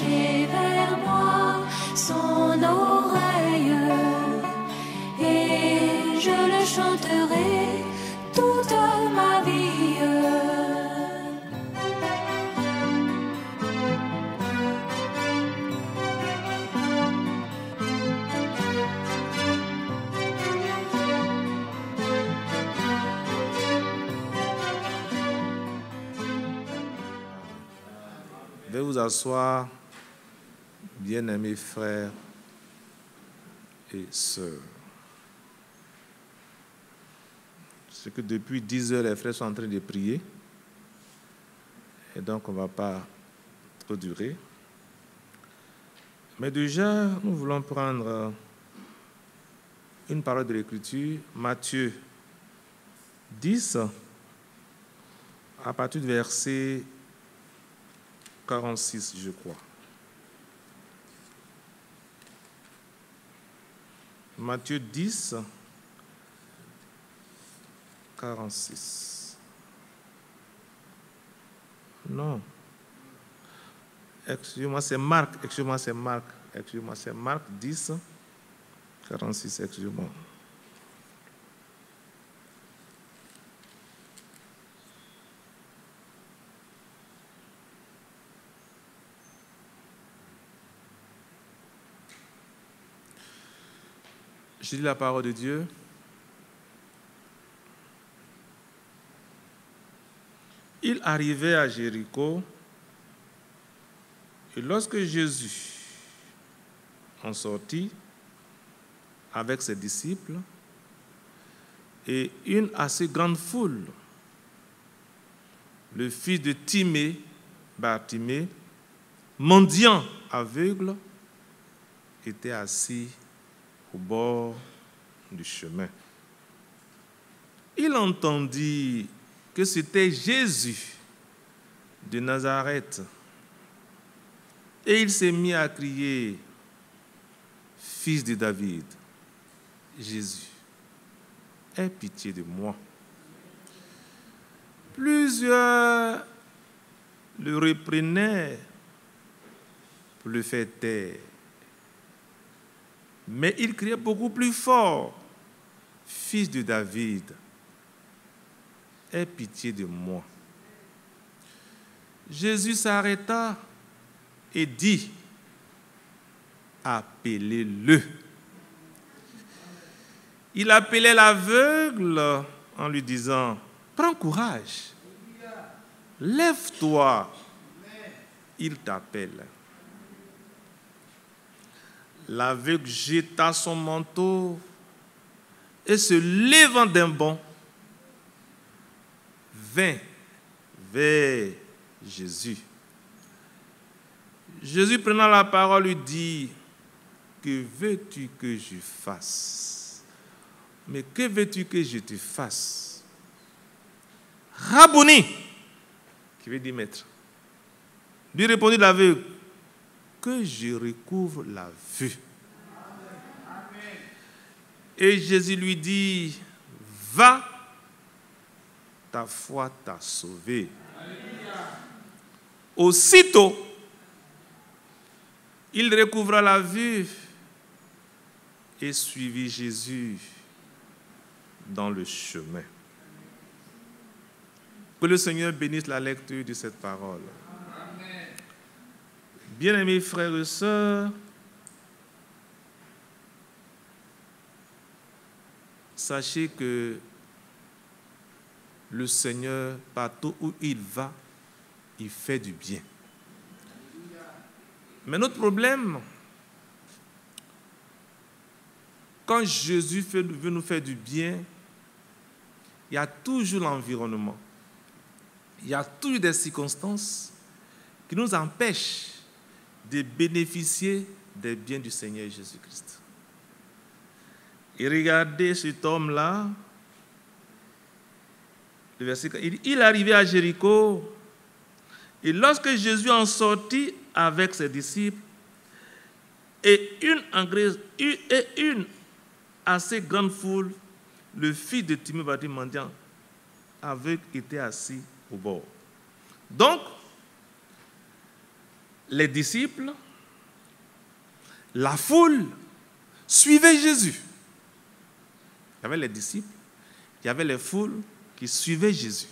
pencher vers moi son oreille, et je le chanterai toute ma vie. Veuillez vous asseoir, bien-aimés frères et sœurs. C'est que depuis 10 heures, les frères sont en train de prier. Et donc, on ne va pas trop durer. Mais déjà, nous voulons prendre une parole de l'Écriture, Matthieu 10, à partir du verset 46, je crois. Matthieu 10, 46. Non. Excusez-moi, c'est Marc. Excusez-moi, c'est Marc 10, 46, excusez-moi. Je lis la parole de Dieu. Il arrivait à Jéricho, et lorsque Jésus en sortit avec ses disciples et une assez grande foule, le fils de Timée, Bartimée, mendiant aveugle, était assis au bord du chemin. Il entendit que c'était Jésus de Nazareth. Et il s'est mis à crier, « Fils de David, Jésus, aie pitié de moi. » Plusieurs le reprenaient pour le faire taire. Mais il criait beaucoup plus fort, « Fils de David, aie pitié de moi. » Jésus s'arrêta et dit, « Appelez-le. » Il appelait l'aveugle en lui disant, « Prends courage, lève-toi, il t'appelle. » L'aveugle jeta son manteau et se levant d'un bond, vint vers Jésus. Jésus, prenant la parole, lui dit, « Que veux-tu que je fasse? » Mais que veux-tu que je te fasse? Rabouni, qui veut dire maître. Lui répondit l'aveugle, que je recouvre la vue. Amen. Et Jésus lui dit, va, ta foi t'a sauvé. Alléluia. Aussitôt, il recouvra la vue et suivit Jésus dans le chemin. Que le Seigneur bénisse la lecture de cette parole. Bien-aimés frères et sœurs, sachez que le Seigneur, partout où il va, il fait du bien. Mais notre problème, quand Jésus veut nous faire du bien, il y a toujours l'environnement. Il y a toujours des circonstances qui nous empêchent de bénéficier des biens du Seigneur Jésus-Christ. Et regardez cet homme-là, le verset, il arrivait à Jéricho, et lorsque Jésus en sortit avec ses disciples, et une assez grande foule, le fils de Timée, Bartimée, mendiant aveugle, était assis au bord. Donc, les disciples, la foule suivaient Jésus. Il y avait les disciples, il y avait les foules qui suivaient Jésus.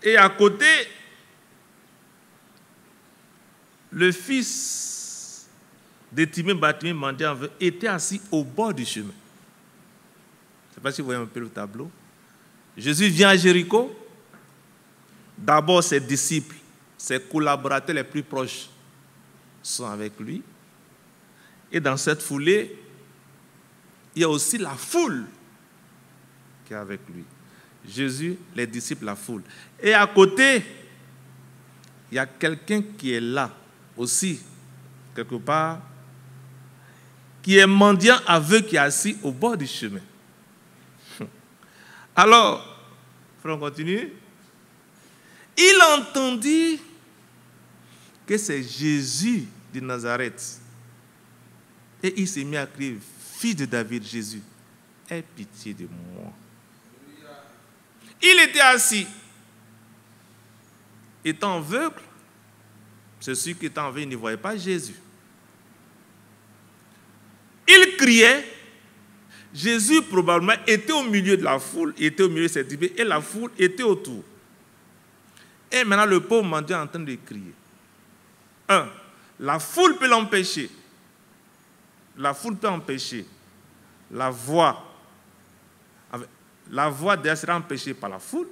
Et à côté, le fils de Timée, Bartimée, mendiant, était assis au bord du chemin. Je ne sais pas si vous voyez un peu le tableau. Jésus vient à Jéricho. D'abord, ses disciples, ses collaborateurs les plus proches sont avec lui. Et dans cette foulée, il y a aussi la foule qui est avec lui. Jésus, les disciples, la foule. Et à côté, il y a quelqu'un qui est là aussi, quelque part, qui est mendiant aveugle qui est assis au bord du chemin. Alors, frère, on continue. Il entendit que c'est Jésus de Nazareth. Et il s'est mis à crier, fils de David, Jésus, aie pitié de moi. Il était assis. Étant aveugle, c'est sûr qu'étant aveugle, il ne voyait pas Jésus. Il criait. Jésus probablement était au milieu de la foule, était au milieu de ses disciples, et la foule était autour. Et maintenant, le pauvre mendiant est en train de crier. La foule peut l'empêcher. La foule peut empêcher. La voix d'ailleurs sera empêchée par la foule.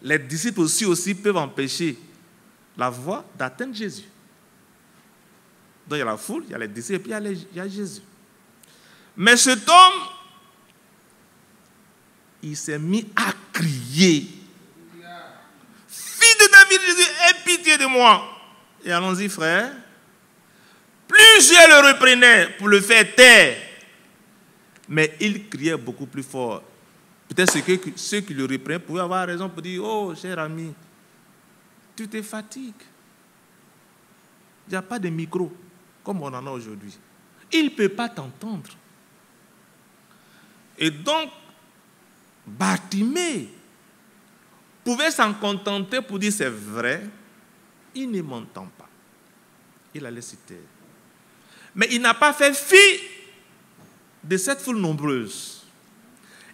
Les disciples aussi peuvent empêcher la voix d'atteindre Jésus. Donc il y a la foule, il y a les disciples, et puis il y a Jésus. Mais cet homme, il s'est mis à crier. Fils de David, Jésus, aie pitié de moi. Et allons-y, frère. Plusieurs le reprenaient pour le faire taire. Mais il criait beaucoup plus fort. Peut-être que ceux qui le reprenaient pouvaient avoir raison pour dire, oh, cher ami, tu te fatigues. Il n'y a pas de micro comme on en a aujourd'hui. Il ne peut pas t'entendre. Et donc, Bartimée pouvait s'en contenter pour dire c'est vrai, il ne m'entend pas. Il allait se taire. Mais il n'a pas fait fi de cette foule nombreuse.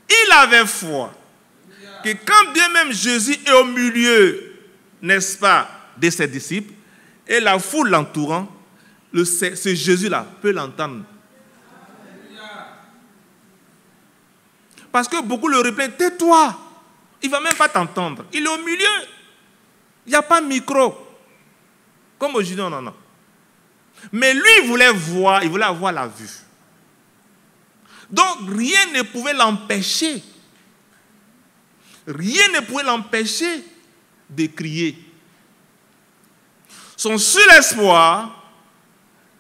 Il avait foi que quand bien même Jésus est au milieu, n'est-ce pas, de ses disciples, et la foule l'entourant, ce Jésus-là peut l'entendre. Parce que beaucoup le reprennent, tais-toi, il ne va même pas t'entendre. Il est au milieu. Il n'y a pas de micro. Comme aujourd'hui, on en a. Mais lui, il voulait avoir la vue. Donc, rien ne pouvait l'empêcher. Rien ne pouvait l'empêcher de crier. Son seul espoir,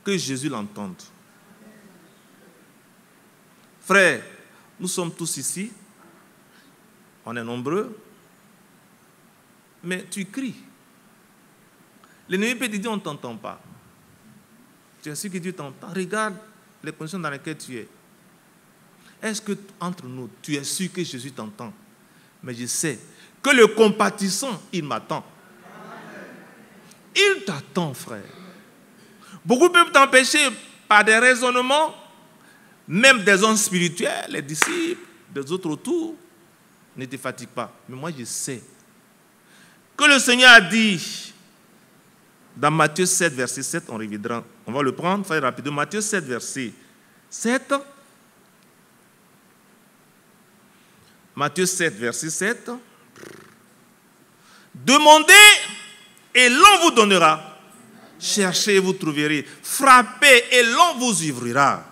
que Jésus l'entende. Frère, nous sommes tous ici. On est nombreux. Mais tu cries. L'ennemi peut te dire, on ne t'entend pas. Tu es sûr que Dieu t'entend. Regarde les conditions dans lesquelles tu es. Est-ce que, entre nous, tu es sûr que Jésus t'entend? Mais je sais que le compatissant, il m'attend. Il t'attend, frère. Beaucoup peuvent t'empêcher par des raisonnements, même des hommes spirituels, les disciples, des autres autour. Ne te fatigue pas. Mais moi, je sais que le Seigneur a dit, dans Matthieu 7, verset 7, on reviendra. On va le prendre, faire rapidement. Matthieu 7, verset 7. Matthieu 7, verset 7. Demandez et l'on vous donnera. Cherchez et vous trouverez. Frappez et l'on vous ouvrira.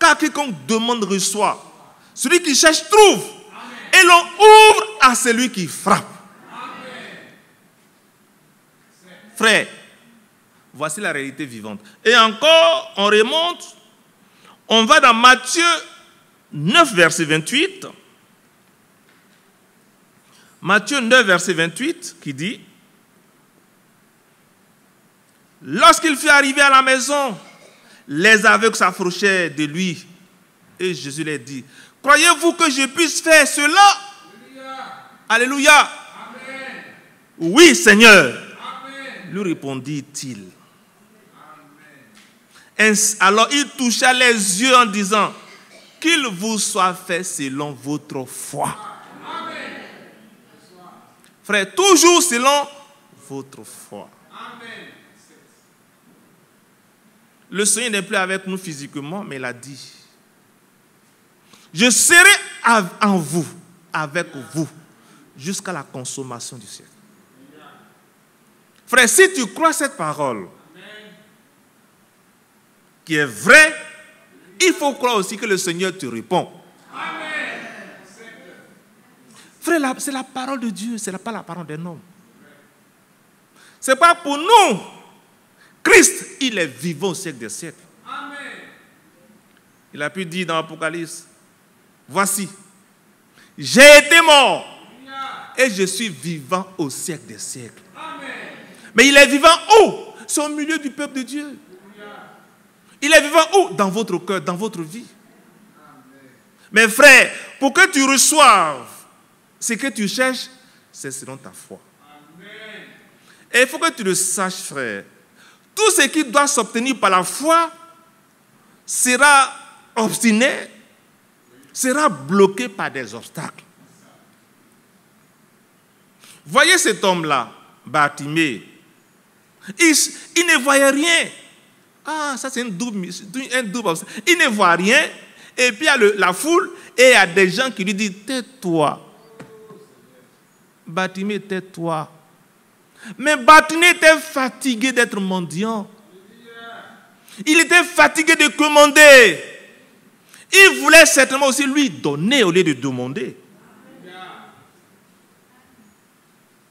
Car quiconque demande reçoit. Celui qui cherche trouve. Et l'on ouvre à celui qui frappe. Frère, voici la réalité vivante. Et encore, on remonte. On va dans Matthieu 9, verset 28. Matthieu 9, verset 28, qui dit, lorsqu'il fut arrivé à la maison, les aveugles s'approchaient de lui. Et Jésus leur dit, croyez-vous que je puisse faire cela? Alléluia. Alléluia. Amen. Oui, Seigneur. Amen. lui répondit-il. Alors il toucha les yeux en disant, qu'il vous soit fait selon votre foi. Amen. Frère, toujours selon votre foi. Amen. Le Seigneur n'est plus avec nous physiquement, mais il a dit, je serai en vous, avec vous, jusqu'à la consommation du siècle. Frère, si tu crois cette parole, qui est vraie, il faut croire aussi que le Seigneur te répond. Amen. Frère, c'est la parole de Dieu, ce n'est pas la parole d'un homme. Ce n'est pas pour nous. Christ, il est vivant au siècle des siècles. Amen. Il a pu dire dans l'Apocalypse, voici, j'ai été mort et je suis vivant au siècle des siècles. Amen. Mais il est vivant où? C'est au milieu du peuple de Dieu. Il est vivant où? Dans votre cœur, dans votre vie. Amen. Mais frère, pour que tu reçoives ce que tu cherches, c'est selon ta foi. Amen. Et il faut que tu le saches, frère. Tout ce qui doit s'obtenir par la foi sera obstiné, sera bloqué par des obstacles. Voyez cet homme-là, Bartimée. Il ne voyait rien. Ah, ça c'est un double. Il ne voit rien. Et puis il y a la foule et il y a des gens qui lui disent, tais-toi. Bartimée, tais-toi. Mais Bartimée était fatigué d'être mendiant. Il était fatigué de commander. Il voulait certainement aussi lui donner au lieu de demander.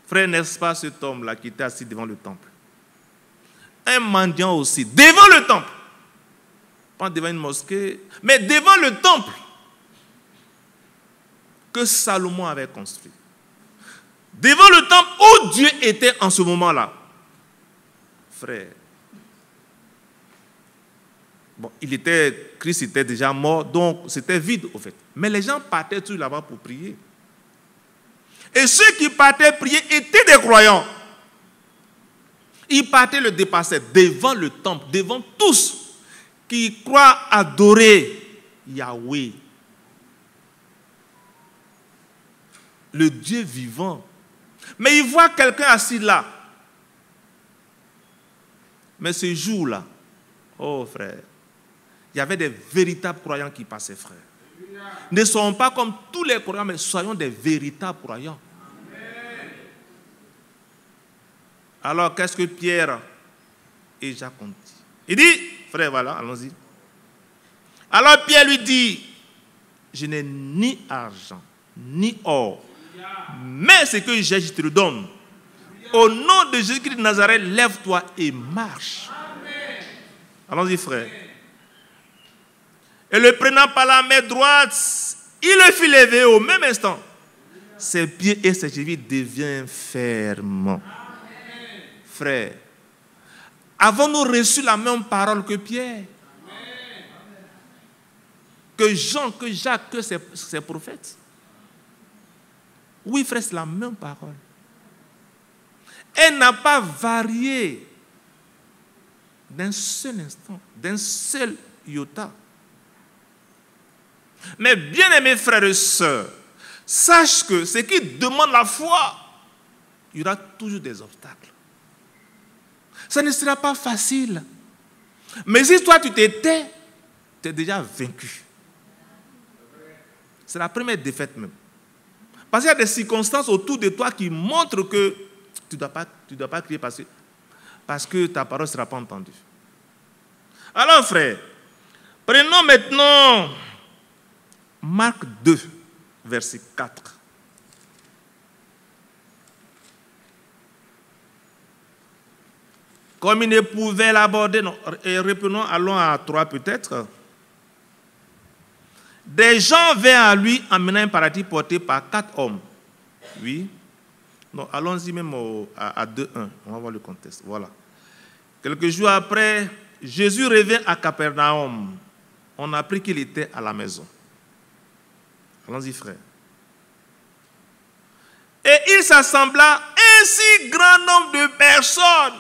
Frère, n'est-ce pas cet homme-là qui était assis devant le temple? Un mendiant aussi, devant le temple. Pas devant une mosquée, mais devant le temple que Salomon avait construit. Devant le temple où Dieu était en ce moment-là. Frère. Bon, Christ était déjà mort, donc c'était vide au fait. Mais les gens partaient tous là-bas pour prier. Et ceux qui partaient prier étaient des croyants. Ils partaient le dépasser devant le temple, devant tous qui croient adorer Yahweh. Le Dieu vivant. Mais ils voient quelqu'un assis là. Mais ce jour-là, oh frère, il y avait des véritables croyants qui passaient, frère. Ne soyons pas comme tous les croyants, mais soyons des véritables croyants. Amen. Alors, qu'est-ce que Pierre et Jacques ont dit? Il dit, frère, voilà, allons-y. Alors Pierre lui dit, je n'ai ni argent, ni or, mais ce que j'ai, je te le donne. Au nom de Jésus-Christ de Nazareth, lève-toi et marche. Amen. Allons-y, frère. Et le prenant par la main droite, il le fit lever au même instant. Ses pieds et ses chevilles deviennent fermes. Amen. Frère, avons-nous reçu la même parole que Pierre? Amen. Que Jean, que Jacques, que ces prophètes? Oui, frère, c'est la même parole. Elle n'a pas varié d'un seul instant, d'un seul iota. Mais bien-aimés frères et sœurs, sache que ce qui demande la foi, il y aura toujours des obstacles. Ça ne sera pas facile. Mais si toi tu t'étais, tu es déjà vaincu. C'est la première défaite même. Parce qu'il y a des circonstances autour de toi qui montrent que tu ne dois pas crier parce que ta parole ne sera pas entendue. Alors frère, prenons maintenant Marc 2, verset 4. Comme il ne pouvait l'aborder, et reprenons, allons à 3 peut-être. Des gens vinrent à lui emmenant un paradis porté par 4 hommes. Oui. Non, allons-y même à 2.1. On va voir le contexte. Voilà. Quelques jours après, Jésus revint à Capernaum. On a appris qu'il était à la maison. Allons-y, frère. Et il s'assembla un si grand nombre de personnes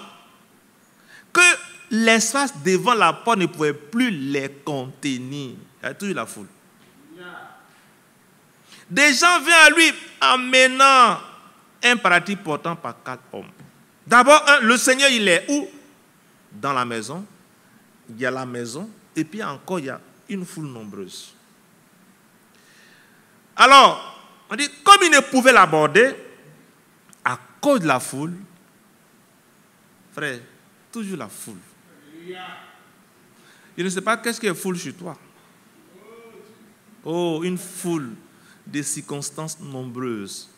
que l'espace devant la porte ne pouvait plus les contenir. Il y a toujours la foule. Des gens viennent à lui amenant un paralytique portant par 4 hommes. D'abord, le Seigneur, il est où? Dans la maison. Il y a la maison. Et puis encore, il y a une foule nombreuse. Alors, on dit, comme il ne pouvait l'aborder, à cause de la foule, frère, toujours la foule. Je ne sais pas qu'est-ce qui est foule chez toi. Oh, une foule de circonstances nombreuses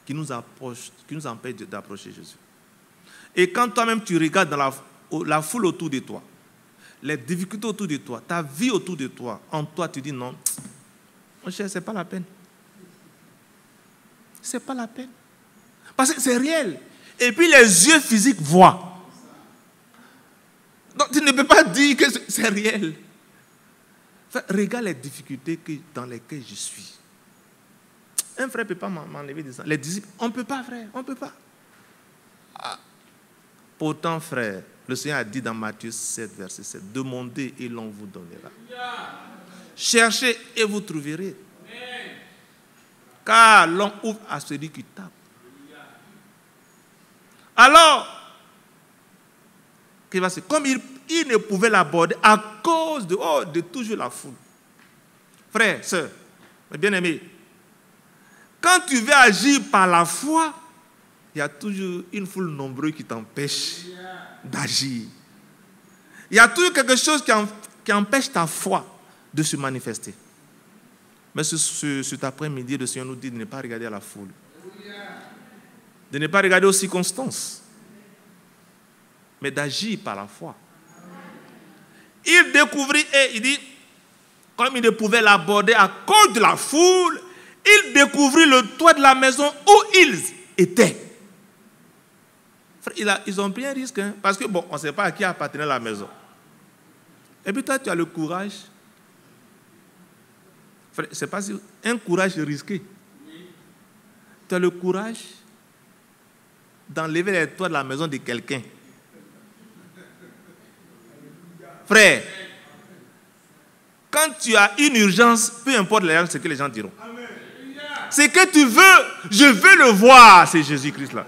qui nous approchent, qui nous empêchent d'approcher Jésus. Et quand toi-même tu regardes dans la foule autour de toi, les difficultés autour de toi, ta vie autour de toi, en toi tu dis non, mon cher, ce n'est pas la peine. Ce n'est pas la peine. Parce que c'est réel. Et puis les yeux physiques voient. Donc tu ne peux pas dire que c'est réel. Enfin, regarde les difficultés dans lesquelles je suis. Un frère ne peut pas m'enlever des ans. Les disciples, on ne peut pas, frère, on ne peut pas. Ah. Pourtant, frère, le Seigneur a dit dans Matthieu 7, verset 7, demandez et l'on vous donnera. Cherchez et vous trouverez. Car l'on ouvre à celui qui tape. Alors, comme il ne pouvait l'aborder à cause de toujours la foule. Frère, sœur, bien-aimé, quand tu veux agir par la foi, il y a toujours une foule nombreuse qui t'empêche d'agir. Il y a toujours quelque chose qui empêche ta foi de se manifester. Mais cet après-midi, le Seigneur nous dit de ne pas regarder à la foule. De ne pas regarder aux circonstances. Mais d'agir par la foi. Il découvrit et il dit, comme il ne pouvait l'aborder à cause de la foule, il découvrit le toit de la maison où ils étaient. Ils ont pris un risque, hein, parce que bon, on ne sait pas à qui appartenait la maison. Et puis toi, tu as le courage. C'est pas un courage risqué. Tu as le courage d'enlever les toits de la maison de quelqu'un. Frère, quand tu as une urgence, peu importe ce que les gens diront. C'est que tu veux, je veux le voir, c'est Jésus-Christ là.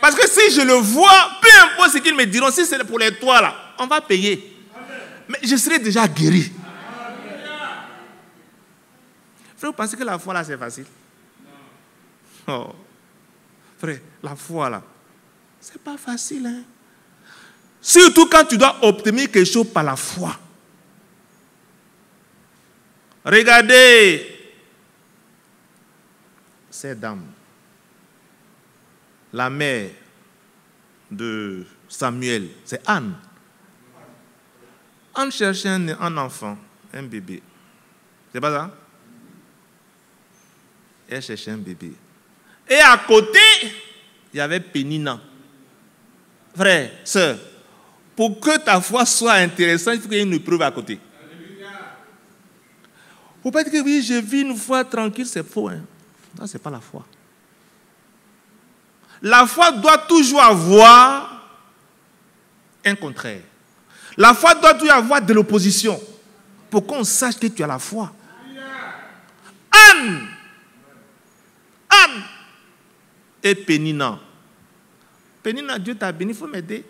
Parce que si je le vois, peu importe ce qu'ils me diront, si c'est pour les toits là, on va payer. Mais je serai déjà guéri. Frère, vous pensez que la foi là c'est facile? Oh. Frère, la foi là, c'est pas facile, hein? Surtout quand tu dois obtenir quelque chose par la foi. Regardez ces dames. La mère de Samuel, c'est Anne. Anne cherchait un enfant, un bébé. C'est pas ça? Elle cherchait un bébé. Et à côté, il y avait Pénina. Frère, sœur, pour que ta foi soit intéressante, il faut qu'il y ait une preuve à côté. Vous pouvez dire que oui, j'ai vu une foi tranquille, c'est faux. Hein? Non, ce n'est pas la foi. La foi doit toujours avoir un contraire. La foi doit toujours avoir de l'opposition pour qu'on sache que tu as la foi. Anne et Pénina. Pénina, Dieu t'a béni, il faut m'aider.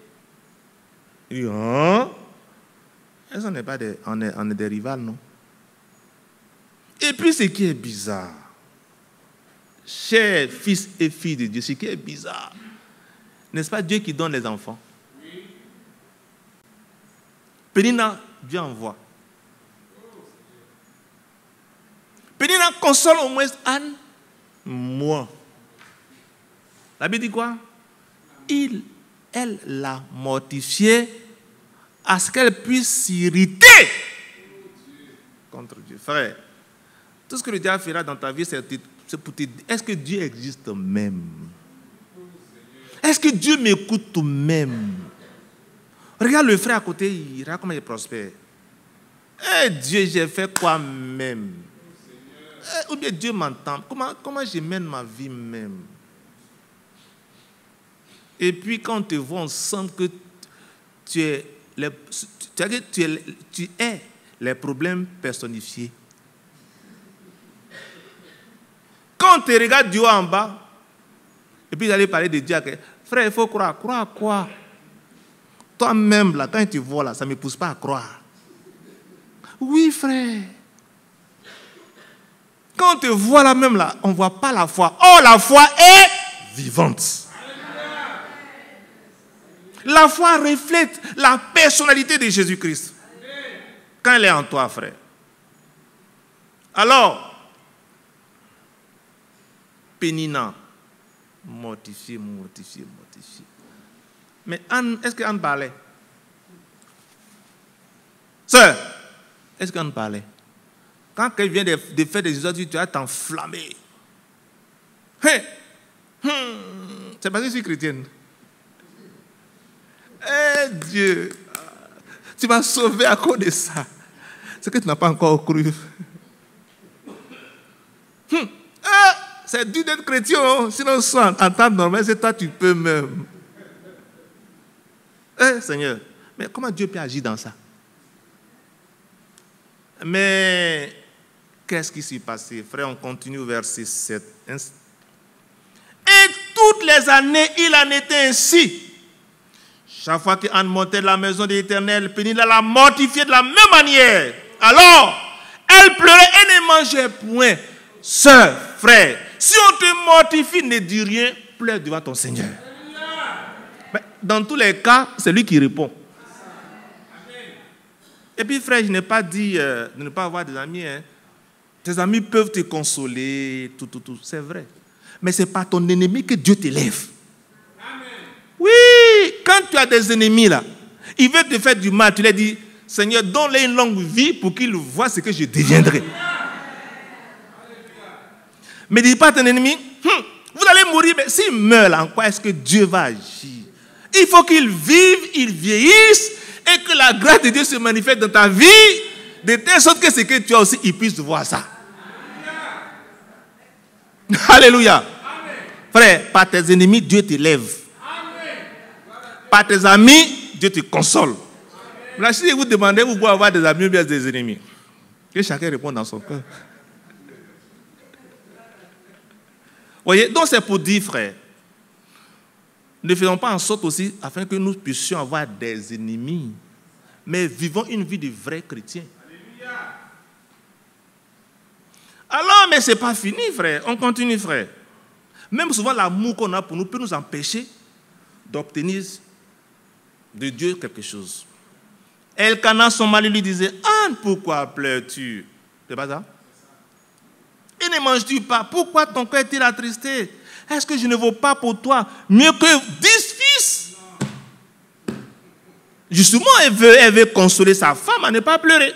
Il dit, hein? On n'est pas on est des rivales, non? Et puis ce qui est bizarre, chers fils et filles de Dieu, ce qui est bizarre, n'est-ce pas Dieu qui donne les enfants? Oui. Pénina, Dieu envoie. Pénina console au moins Anne. Moi. La Bible dit quoi? Elle l'a mortifiée à ce qu'elle puisse s'irriter contre Dieu. Frère, tout ce que le diable fera dans ta vie, c'est pour te dire, est-ce que Dieu existe même? Est-ce que Dieu m'écoute tout même? Regarde le frère à côté, il regarde comment il prospère. Eh Dieu, j'ai fait quoi même? Ou bien Dieu m'entend. Comment je mène ma vie même? Et puis quand on te voit, on sent que tu es les problèmes personnifiés. Quand on te regarde du haut en bas, et puis vous allez parler de Dieu, frère, il faut croire. Croire quoi? Toi-même, là, quand tu vois, là, ça ne me pousse pas à croire. Oui, frère. Quand on te voit là même, là, on ne voit pas la foi. Oh, la foi est vivante. La foi reflète la personnalité de Jésus-Christ. Quand elle est en toi, frère. Alors, Pénina, mortifié. Mais Anne, est-ce qu'Anne parlait? Sœur, est-ce qu'Anne parlait? Quand quelqu'un vient de faire des histoires, tu vas t'enflammer. Hey. C'est parce que je suis chrétienne. Eh Dieu, tu m'as sauvé à cause de ça. C'est que tu n'as pas encore cru. C'est dur d'être chrétien, hein? Sinon, en temps normal, c'est toi, tu peux même. Seigneur, mais comment Dieu peut agir dans ça? Mais qu'est-ce qui s'est passé? Frère, on continue au verset 7. Et toutes les années, il en était ainsi. Chaque fois qu'Anne montait de la maison de l'Éternel, Pénina la mortifiait de la même manière. Alors, elle pleurait et ne mangeait point. Sœur, frère, si on te mortifie, ne dis rien, pleure devant ton Seigneur. Mais dans tous les cas, c'est lui qui répond. Et puis, frère, je n'ai pas dit de ne pas avoir des amis. Hein. Tes amis peuvent te consoler, tout. C'est vrai. Mais ce n'est pas ton ennemi que Dieu t'élève. Oui, quand tu as des ennemis là, ils veulent te faire du mal, tu leur dis, Seigneur, donne-leur une longue vie pour qu'ils voient ce que je deviendrai. Mais dis pas à ton ennemi, vous allez mourir, mais s'il meurt, en quoi est-ce que Dieu va agir? Il faut qu'il vive, il vieillisse, et que la grâce de Dieu se manifeste dans ta vie, de telle sorte que ce que tu as aussi, il puisse voir ça. Alléluia. Amen. Frère, par tes ennemis, Dieu t'élève. Par tes amis, Dieu te console. Là, si vous demandez, vous pouvez avoir des amis ou bien des ennemis. Que chacun réponde dans son cœur. Voyez, donc c'est pour dire, frère, ne faisons pas en sorte aussi afin que nous puissions avoir des ennemis, mais vivons une vie de vrais chrétiens. Alors, mais ce n'est pas fini, frère. On continue, frère. Même souvent, l'amour qu'on a pour nous peut nous empêcher d'obtenir de Dieu quelque chose. Elkana, son mari, lui disait, Anne, pourquoi pleures-tu? C'est pas ça? Et ne manges-tu pas? Pourquoi ton cœur est-il attristé? Est-ce que je ne vaux pas pour toi mieux que 10 fils? Justement, elle veut consoler sa femme à ne pas pleurer.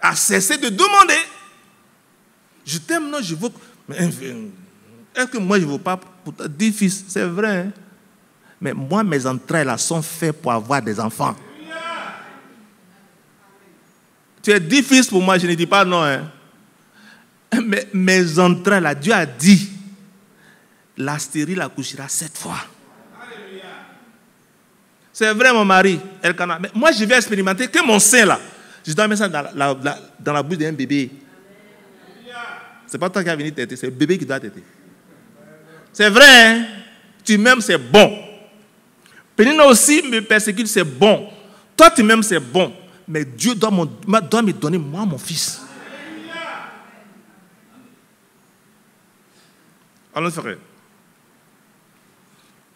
À cesser de demander. Je t'aime, non, je vaux. Est-ce que moi, je ne vaux pas pour toi 10 fils? C'est vrai. Hein? Mais moi, mes entrailles là sont faites pour avoir des enfants. Tu es 10 fils pour moi, je ne dis pas non. Hein? Mais mes entrailles là, Dieu a dit, la stérile accouchera 7 fois. C'est vrai, mon mari. Mais moi, je vais expérimenter que mon sein là. Je dois mettre ça dans la bouche d'un bébé. Ce n'est pas toi qui as venu t'aider, c'est le bébé qui doit t'aider. C'est vrai, hein? Tu m'aimes, c'est bon. Pénina aussi me persécute, c'est bon. Toi, tu m'aimes, c'est bon. Mais Dieu doit me donner, moi, mon fils. Allons, frère.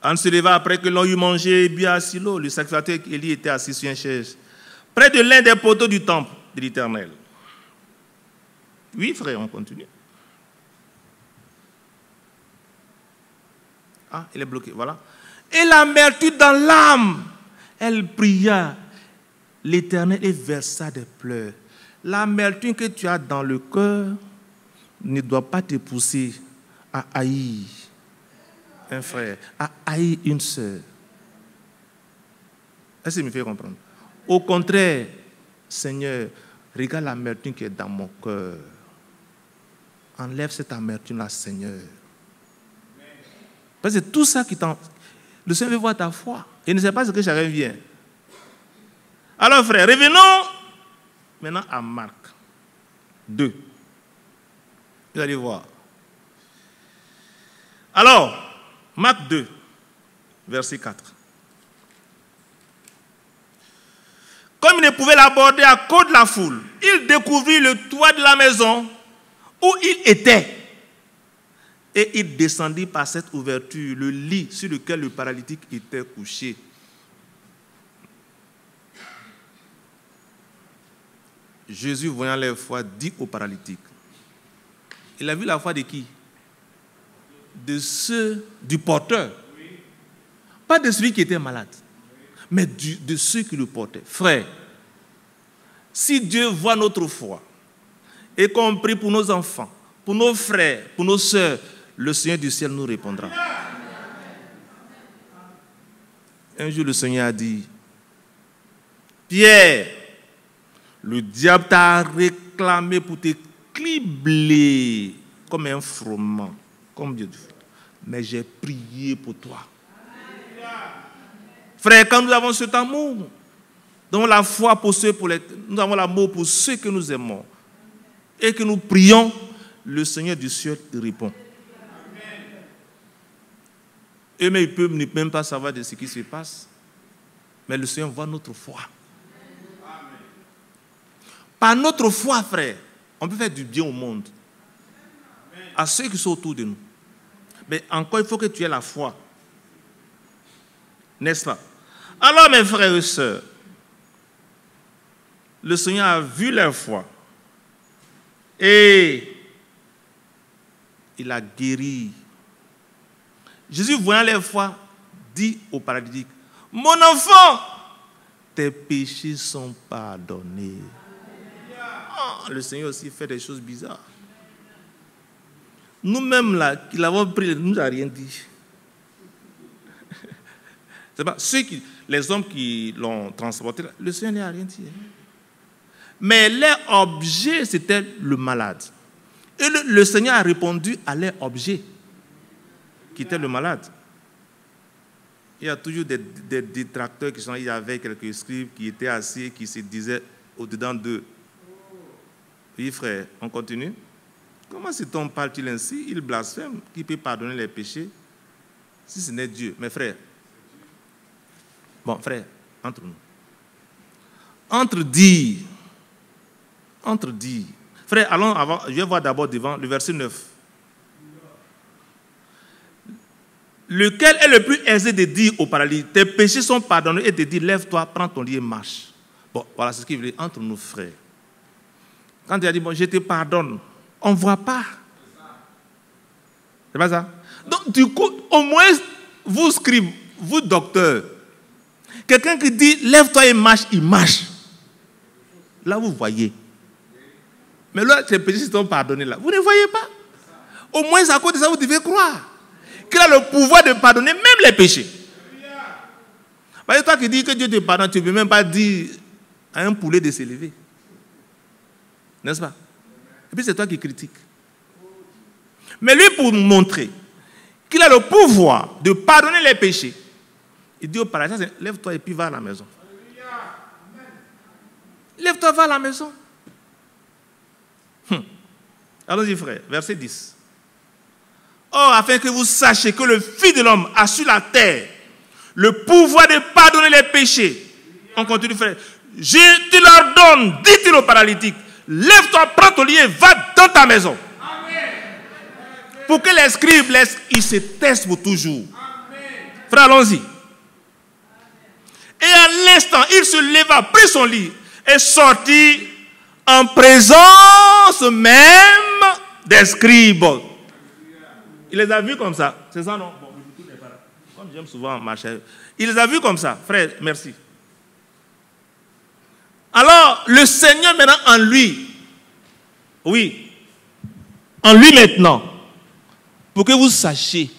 Anne se leva après que l'on eut mangé et bu à Silo. Le sacrificateur Élie était assis sur une chaise, près de l'un des poteaux du temple de l'Éternel. Oui, frère, on continue. Ah, il est bloqué, voilà. Et l'amertume dans l'âme, elle pria l'Éternel et versa des pleurs. L'amertume que tu as dans le cœur ne doit pas te pousser à haïr un frère, à haïr une sœur. Est-ce que me fait comprendre? Au contraire, Seigneur, regarde l'amertume qui est dans mon cœur. Enlève cette amertume-là, Seigneur. Parce que c'est tout ça qui t'en... Le Seigneur veut voir ta foi. Il ne sait pas ce que chacun vient. Alors, frère, revenons maintenant à Marc 2. Vous allez voir. Alors, Marc 2, verset 4. Comme il ne pouvait l'aborder à cause de la foule, il découvrit le toit de la maison où il était. Et il descendit par cette ouverture, le lit sur lequel le paralytique était couché. Jésus, voyant leur foi, dit au paralytique. Il a vu la foi de qui? Du porteur. Pas de celui qui était malade, mais de ceux qui le portaient. Frère, si Dieu voit notre foi, y compris pour nos enfants, pour nos frères, pour nos sœurs, le Seigneur du ciel nous répondra. Un jour, le Seigneur a dit, Pierre, le diable t'a réclamé pour te cribler comme un froment, comme Dieu dit. Mais j'ai prié pour toi. Frère, quand nous avons cet amour, nous avons la foi pour ceux nous avons l'amour pour ceux que nous aimons et que nous prions, le Seigneur du ciel répond. Eux, mais ils ne peuvent même pas savoir de ce qui se passe. Mais le Seigneur voit notre foi. Par notre foi, frère, on peut faire du bien au monde. À ceux qui sont autour de nous. Mais encore, il faut que tu aies la foi. N'est-ce pas? Alors, mes frères et sœurs, le Seigneur a vu leur foi. Et il a guéri. Jésus, voyant leur foi, dit au paralytique, mon enfant, tes péchés sont pardonnés. Oh, le Seigneur aussi fait des choses bizarres. Nous-mêmes, là, qui l'avons pris, il ne nous a rien dit. C'est pas les hommes qui l'ont transporté, le Seigneur n'a rien dit. Mais leur objet, c'était le malade. Et le Seigneur a répondu à leur objet, qui était le malade. Il y a toujours des détracteurs qui sont là. Il y avait quelques scribes qui étaient assis, qui se disaient au-dedans d'eux. Oui, frère, on continue. Comment cet homme parle-t-il ainsi? Il blasphème. Qui peut pardonner les péchés si ce n'est Dieu? Mes frères. Bon, frère, entre nous. Entre dire. Frère, allons avant. Je vais voir d'abord devant le verset 9. Lequel est le plus aisé de dire au paralytique, tes péchés sont pardonnés, et de dire, lève-toi, prends ton lit et marche. Bon, voilà ce qu'il veut dire entre nous, frères. Quand il a dit, bon, je te pardonne, on ne voit pas. C'est pas ça? Donc, du coup, au moins, vous scribes, vous docteurs, quelqu'un qui dit, lève-toi et marche, il marche. Là, vous voyez. Mais là, tes péchés sont pardonnés là. Vous ne voyez pas. Au moins, à cause de ça, vous devez croire qu'il a le pouvoir de pardonner même les péchés. Parce que toi qui dis que Dieu te pardonne, tu ne peux même pas dire à un poulet de s'élever. N'est-ce pas? Et puis c'est toi qui critiques. Mais lui, pour montrer qu'il a le pouvoir de pardonner les péchés, il dit au paralytique, lève-toi et puis va à la maison. Lève-toi, va à la maison. Allons-y, frère. Verset 10. Or, afin que vous sachiez que le Fils de l'homme a sur la terre le pouvoir de pardonner les péchés. On continue, frère. Je te l'ordonne, dit-il au paralytique, lève-toi, prends ton lit et va dans ta maison. Amen. Pour que les scribes, ils se testent pour toujours. Amen. Frère, allons-y. Et à l'instant, il se leva, prit son lit et sortit en présence même des scribes. Il les a vus comme ça. C'est ça, non? Bon, comme j'aime souvent marcher. Il les a vus comme ça. Frère, merci. Alors, le Seigneur maintenant en lui, oui, en lui maintenant, pour que vous sachiez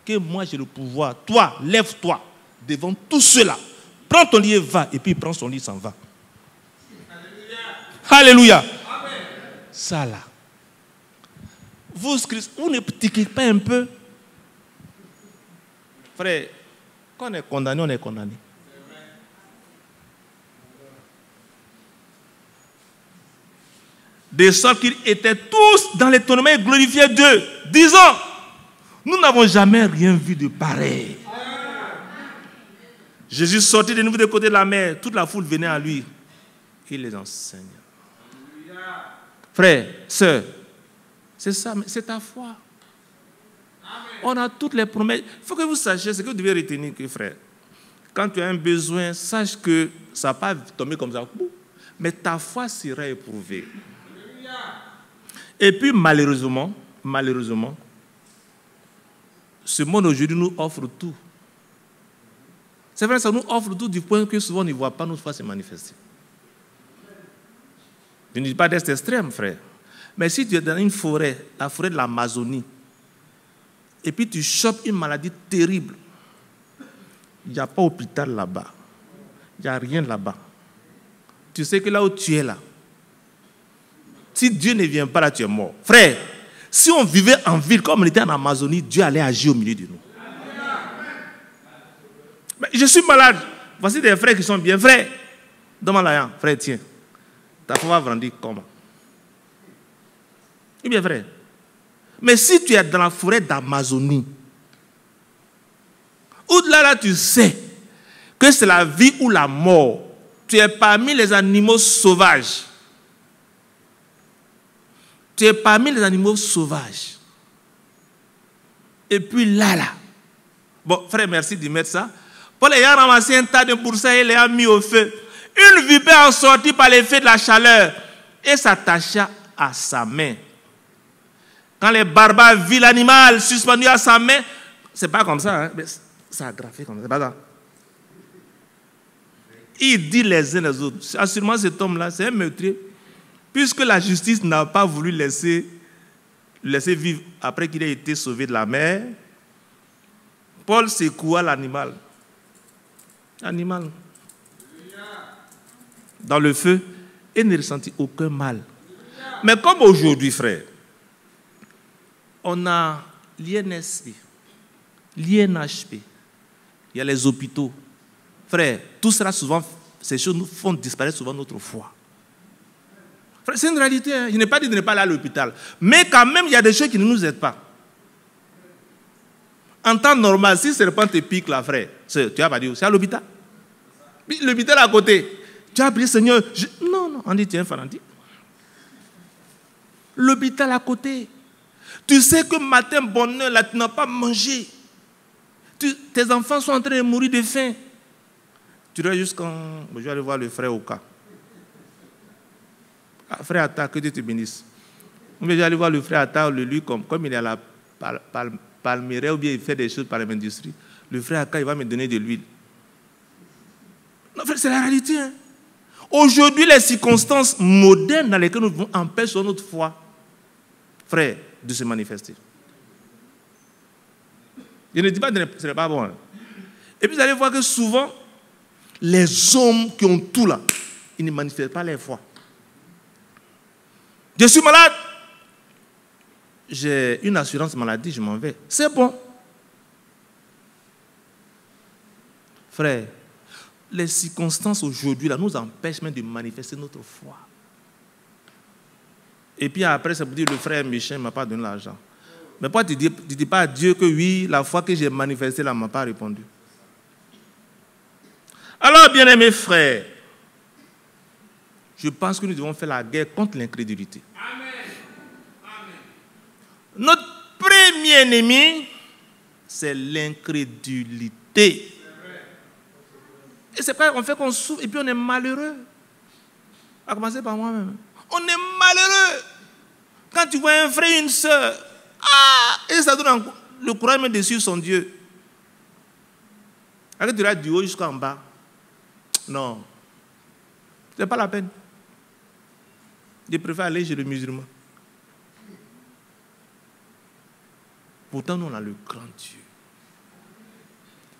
que moi j'ai le pouvoir. Toi, lève-toi devant tous ceux-là. Prends ton lit et va. Et puis il prend son lit et s'en va. Alléluia. Amen. Ça là. Vous ne tiquez pas un peu? Frère, Quand on est condamné, on est condamné. De sorte qu'ils étaient tous dans l'étonnement et glorifiaient Dieu, disant, nous n'avons jamais rien vu de pareil. Jésus sortit de nouveau de côté de la mer, toute la foule venait à lui. Il les enseigne. Frère, sœur, c'est ça, c'est ta foi. On a toutes les promesses. Il faut que vous sachiez ce que vous devez retenir, que frère. Quand tu as un besoin, sache que ça ne va pas tomber comme ça. Mais ta foi sera éprouvée. Et puis malheureusement, ce monde aujourd'hui nous offre tout. C'est vrai, ça nous offre tout du point que souvent on ne voit pas notre foi se manifester. Je ne dis pas d'être extrême, frère. Mais si tu es dans une forêt, la forêt de l'Amazonie, et puis tu chopes une maladie terrible, il n'y a pas d'hôpital là-bas. Il n'y a rien là-bas. Tu sais que là où tu es là, si Dieu ne vient pas là, tu es mort. Frère, si on vivait en ville comme on était en Amazonie, Dieu allait agir au milieu de nous. Mais je suis malade. Voici des frères qui sont bien. Frère, demande-la, frère, tiens. Ta foi va grandir comment? Eh bien, frère. Mais si tu es dans la forêt d'Amazonie, au-delà là, tu sais que c'est la vie ou la mort. Tu es parmi les animaux sauvages. Tu es parmi les animaux sauvages. Et puis là. Bon, frère, merci de mettre ça. Paul ayant ramassé un tas de broussailles et les a mis au feu. Une vipère en sortit par l'effet de la chaleur et s'attacha à sa main. Quand les barbares virent l'animal suspendu à sa main, c'est pas comme ça, hein, mais ça a graffé comme ça, c'est pas ça. Il dit les uns les autres, assurément cet homme-là, c'est un meurtrier, puisque la justice n'a pas voulu laisser vivre après qu'il ait été sauvé de la mer. Paul secoua l'animal. Dans le feu et ne ressentit aucun mal. Mais comme aujourd'hui, frère, on a l'INSP, l'INHP, il y a les hôpitaux. Frère, tout cela souvent, ces choses nous font disparaître souvent notre foi. Frère, c'est une réalité. Hein. Je n'ai pas dit de ne pas aller à l'hôpital. Mais quand même, il y a des choses qui ne nous aident pas. En temps normal, si le serpent te pique là, frère, tu vas pas dire, c'est à l'hôpital. L'hôpital à côté. Tu as prié, Seigneur. Non, on dit, tu es un fanatique. L'hôpital à côté. Tu sais que matin, bonne heure, là, tu n'as pas mangé. Tes enfants sont en train de mourir de faim. Tu dois jusqu'en... Je vais aller voir le frère Oka. Ah, frère Atta, que Dieu te bénisse. Je vais aller voir le frère Atta, lui, comme il est à la Palmeraie, ou bien il fait des choses par l'industrie. Le frère Atta, il va me donner de l'huile. Non, frère, c'est la réalité. Hein. Aujourd'hui, les circonstances modernes dans lesquelles nous vivons empêchent notre foi, frère, de se manifester. Je ne dis pas que ce n'est pas bon. Hein. Et puis vous allez voir que souvent, les hommes qui ont tout là, ils ne manifestent pas leur foi. Je suis malade. J'ai une assurance maladie, je m'en vais. C'est bon. Frère, les circonstances aujourd'hui là nous empêchent même de manifester notre foi. Et puis après, ça veut dire le frère Michel ne m'a pas donné l'argent. Mais pourquoi tu ne dis pas à Dieu que oui, la foi que j'ai manifestée là ne m'a pas répondu? Alors, bien-aimés frères, je pense que nous devons faire la guerre contre l'incrédulité. Amen. Amen. Notre premier ennemi, c'est l'incrédulité. Et c'est pas qu'on fait qu'on souffre et puis on est malheureux. À commencer par moi-même. On est malheureux. Quand tu vois un frère et une soeur, et ça donne le courage même de suivre son Dieu. Arrête de là du haut jusqu'en bas. Non. Ce n'est pas la peine. Je préfère aller chez le musulman. Pourtant, nous, on a le grand Dieu.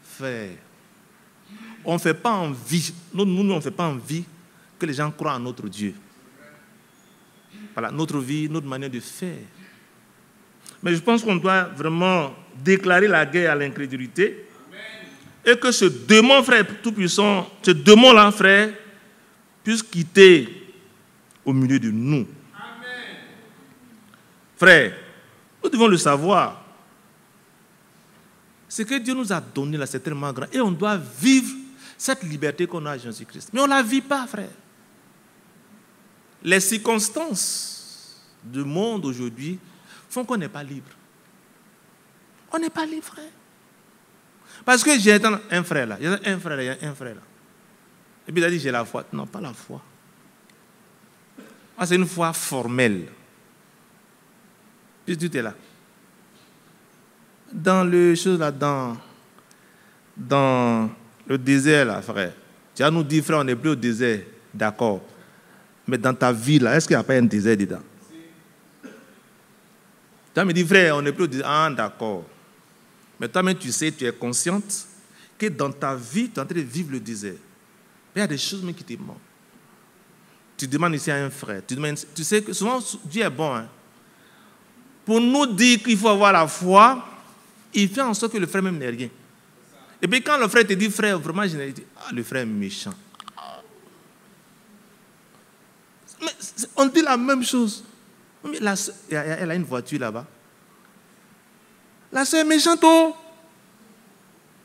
Frère, on ne fait pas envie, nous, on ne fait pas envie que les gens croient en notre Dieu. Voilà, notre vie, notre manière de faire. Mais je pense qu'on doit vraiment déclarer la guerre à l'incrédulité Et que ce démon, frère, tout-puissant, ce démon-là, frère, puisse quitter au milieu de nous. Amen. Frère, nous devons le savoir. Ce que Dieu nous a donné là, c'est tellement grand. Et on doit vivre cette liberté qu'on a à Jésus-Christ. Mais on ne la vit pas, frère. Les circonstances du monde aujourd'hui font qu'on n'est pas libre. On n'est pas libre, frère. Parce que j'ai un frère là, il y a un frère là, il y a un frère là. Et puis il a dit, j'ai la foi. Non, pas la foi. Ah, c'est une foi formelle. Puis tout est là. Dans le chose là, dans le désert là, frère. Tu vas nous dire, frère, on n'est plus au désert, d'accord. Mais dans ta vie là, est-ce qu'il n'y a pas un désert dedans? Tu vas me dire, frère, on n'est plus au désert. Ah, d'accord. Mais toi-même, tu sais, tu es consciente que dans ta vie, tu es en train de vivre le désert. Mais il y a des choses même qui te manquent. Tu demandes ici à un frère. Tu sais que souvent, Dieu est bon. Hein? Pour nous dire qu'il faut avoir la foi, il fait en sorte que le frère même n'ait rien. Et puis quand le frère te dit, frère, vraiment, je dis, ah, le frère est méchant. Mais on dit la même chose. Mais elle a une voiture là-bas. La soeur est méchante, oh.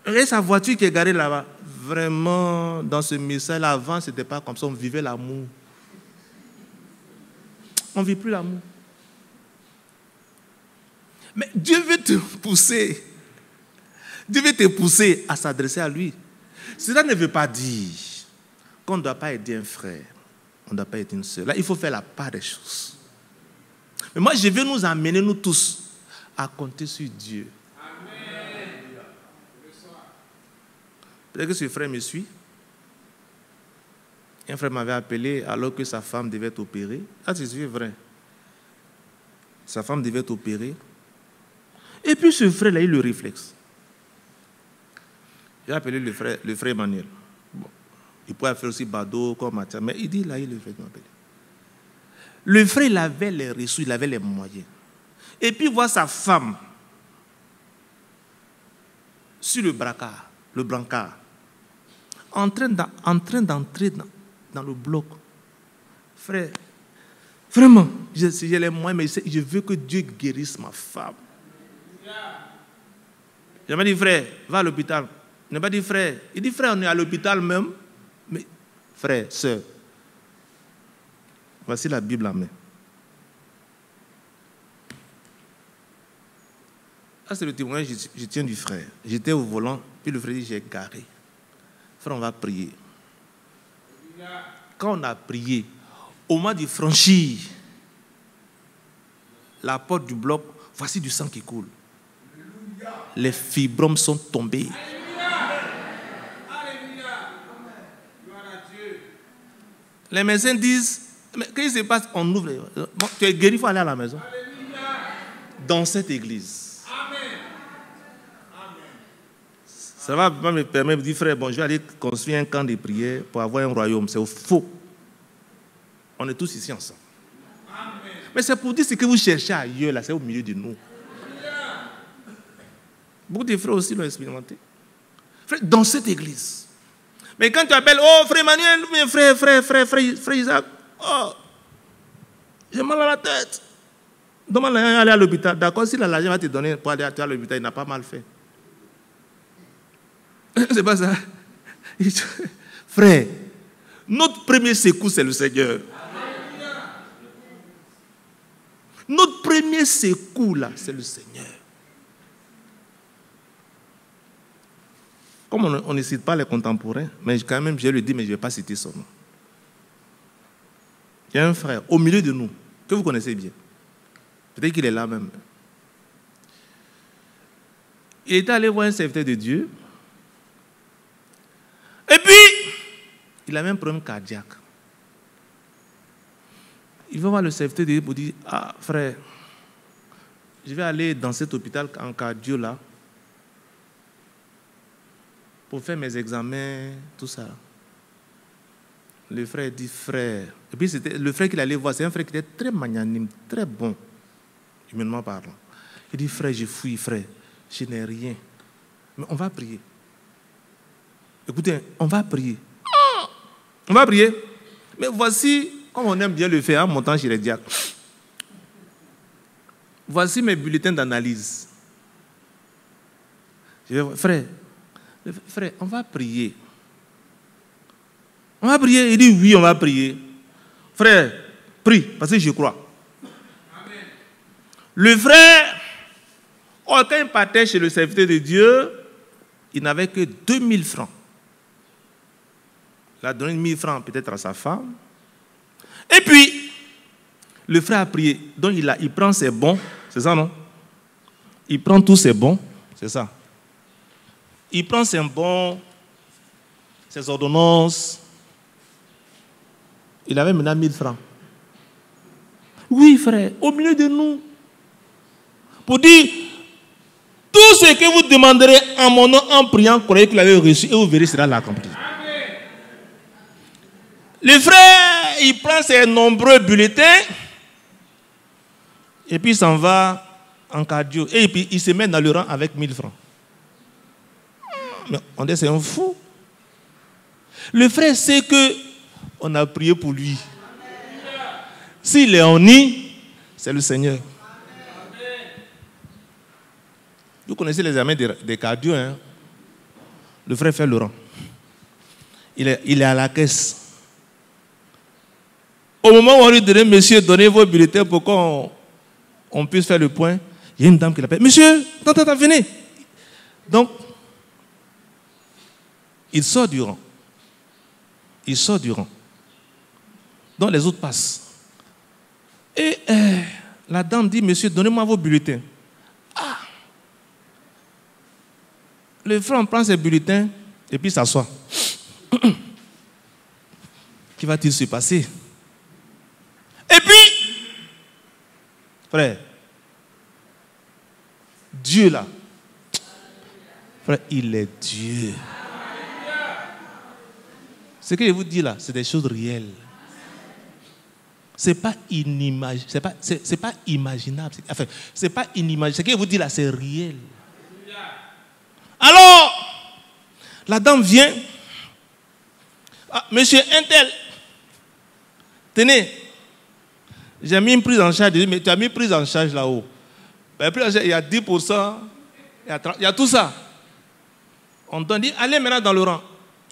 Regardez sa voiture qui est garée là-bas. Vraiment, dans ce message avant, ce n'était pas comme ça. On vivait l'amour. On ne vit plus l'amour. Mais Dieu veut te pousser. Dieu veut te pousser à s'adresser à lui. Cela ne veut pas dire qu'on ne doit pas aider un frère. On ne doit pas aider une soeur. Là, il faut faire la part des choses. Mais moi, je veux nous amener, nous tous, à compter sur Dieu. Amen. Peut-être que ce frère me suit. Un frère m'avait appelé alors que sa femme devait être opérée. Ah, c'est vrai. Sa femme devait être opérée. Et puis ce frère-là a eu le réflexe. J'ai appelé le frère Emmanuel. Bon. Il pourrait faire aussi Bado comme Mathieu, mais il dit, là, il le fait m'appeler. Le frère, il avait les ressources, il avait les moyens. Et puis voir sa femme sur le brancard, en train d'entrer dans le bloc. Frère, vraiment, j'ai les moyens, mais je veux que Dieu guérisse ma femme. Je m'a dit, frère, va à l'hôpital. Il n'a pas dit, frère. Il dit, frère, on est à l'hôpital même. Mais, frère, sœur, voici la Bible en main. Ah, c'est le témoignage que je tiens du frère. J'étais au volant, puis le frère dit, j'ai garé. Frère, on va prier. Quand on a prié, au moment de franchir la porte du bloc, voici du sang qui coule. Les fibromes sont tombés. Les médecins disent, mais qu'est-ce qui se passe? On ouvre. Bon, tu es guéri, il faut aller à la maison. Dans cette église. Ça va pas me permettre de dire, frère, bon, je vais aller construire un camp de prière pour avoir un royaume. C'est faux. On est tous ici ensemble. Mais c'est pour dire ce que vous cherchez ailleurs, là, c'est au milieu de nous. Beaucoup de frères aussi l'ont expérimenté. Frère, dans cette église. Mais quand tu appelles, oh, frère Emmanuel, frère Isaac, oh, j'ai mal à la tête. Demande à aller à l'hôpital. D'accord, si l'argent va te donner pour aller à l'hôpital, il n'a pas mal fait. C'est pas ça. Frère, notre premier secours, c'est le Seigneur. Notre premier secours, là, c'est le Seigneur. Comme on ne cite pas les contemporains, mais quand même, je le dis, mais je ne vais pas citer son nom. Il y a un frère au milieu de nous, que vous connaissez bien. Peut-être qu'il est là même. Il était allé voir un serviteur de Dieu. Et puis, il avait un problème cardiaque. Il va voir le serviteur de Dieu pour dire, ah frère, je vais aller dans cet hôpital en cardio là, pour faire mes examens, tout ça. Le frère dit, frère. Et puis c'était le frère qu'il allait voir, c'est un frère qui était très magnanime, très bon, humainement parlant. Il dit, frère, je fuis, frère, je n'ai rien. Mais on va prier. Écoutez, on va prier. On va prier. Mais voici, comme on aime bien le faire en montant chez les diacres, voici mes bulletins d'analyse. Je vais voir, frère, on va prier. On va prier. Il dit oui, on va prier. Frère, prie, parce que je crois. Amen. Le frère, quand il partait chez le serviteur de Dieu, il n'avait que 2000 francs. Il a donné 1000 francs peut-être à sa femme. Et puis, le frère a prié. Donc, il prend ses bons. C'est ça, non? Il prend tous ses bons. C'est ça. Il prend ses bons, ses ordonnances. Il avait maintenant 1000 francs. Oui, frère, au milieu de nous. Pour dire, tout ce que vous demanderez en mon nom en priant, croyez que vous l'avez reçu et vous verrez, cela l'accomplir. Le frère, il prend ses nombreux bulletins et puis il s'en va en cardio. Et puis il se met dans le rang avec 1000 francs. Mais on dit c'est un fou. Le frère sait qu'on a prié pour lui. S'il est en nid, c'est le Seigneur. Vous connaissez les amis des cardio, hein? Le frère fait le rang. Il est à la caisse. Au moment où on lui dit, monsieur, donnez vos bulletins pour qu'on puisse faire le point, il y a une dame qui l'appelle. Monsieur, attends, venez. Donc, il sort du rang. Donc, les autres passent. Et la dame dit, monsieur, donnez-moi vos bulletins. Ah! Le frère prend ses bulletins et puis s'assoit. Qui va-t-il se passer? Et puis, frère, Dieu là, frère, il est Dieu. Ce que je vous dis là, c'est des choses réelles. C'est pas inimaginable. C'est pas imaginable. Enfin, c'est pas inimaginable. Ce que je vous dis là, c'est réel. Alors, la dame vient. Ah, monsieur Intel, tenez. J'ai mis une prise en charge. Mais tu as mis une prise en charge là-haut. Il y a 10%, il y a tout ça. On donne dit, allez maintenant dans le rang.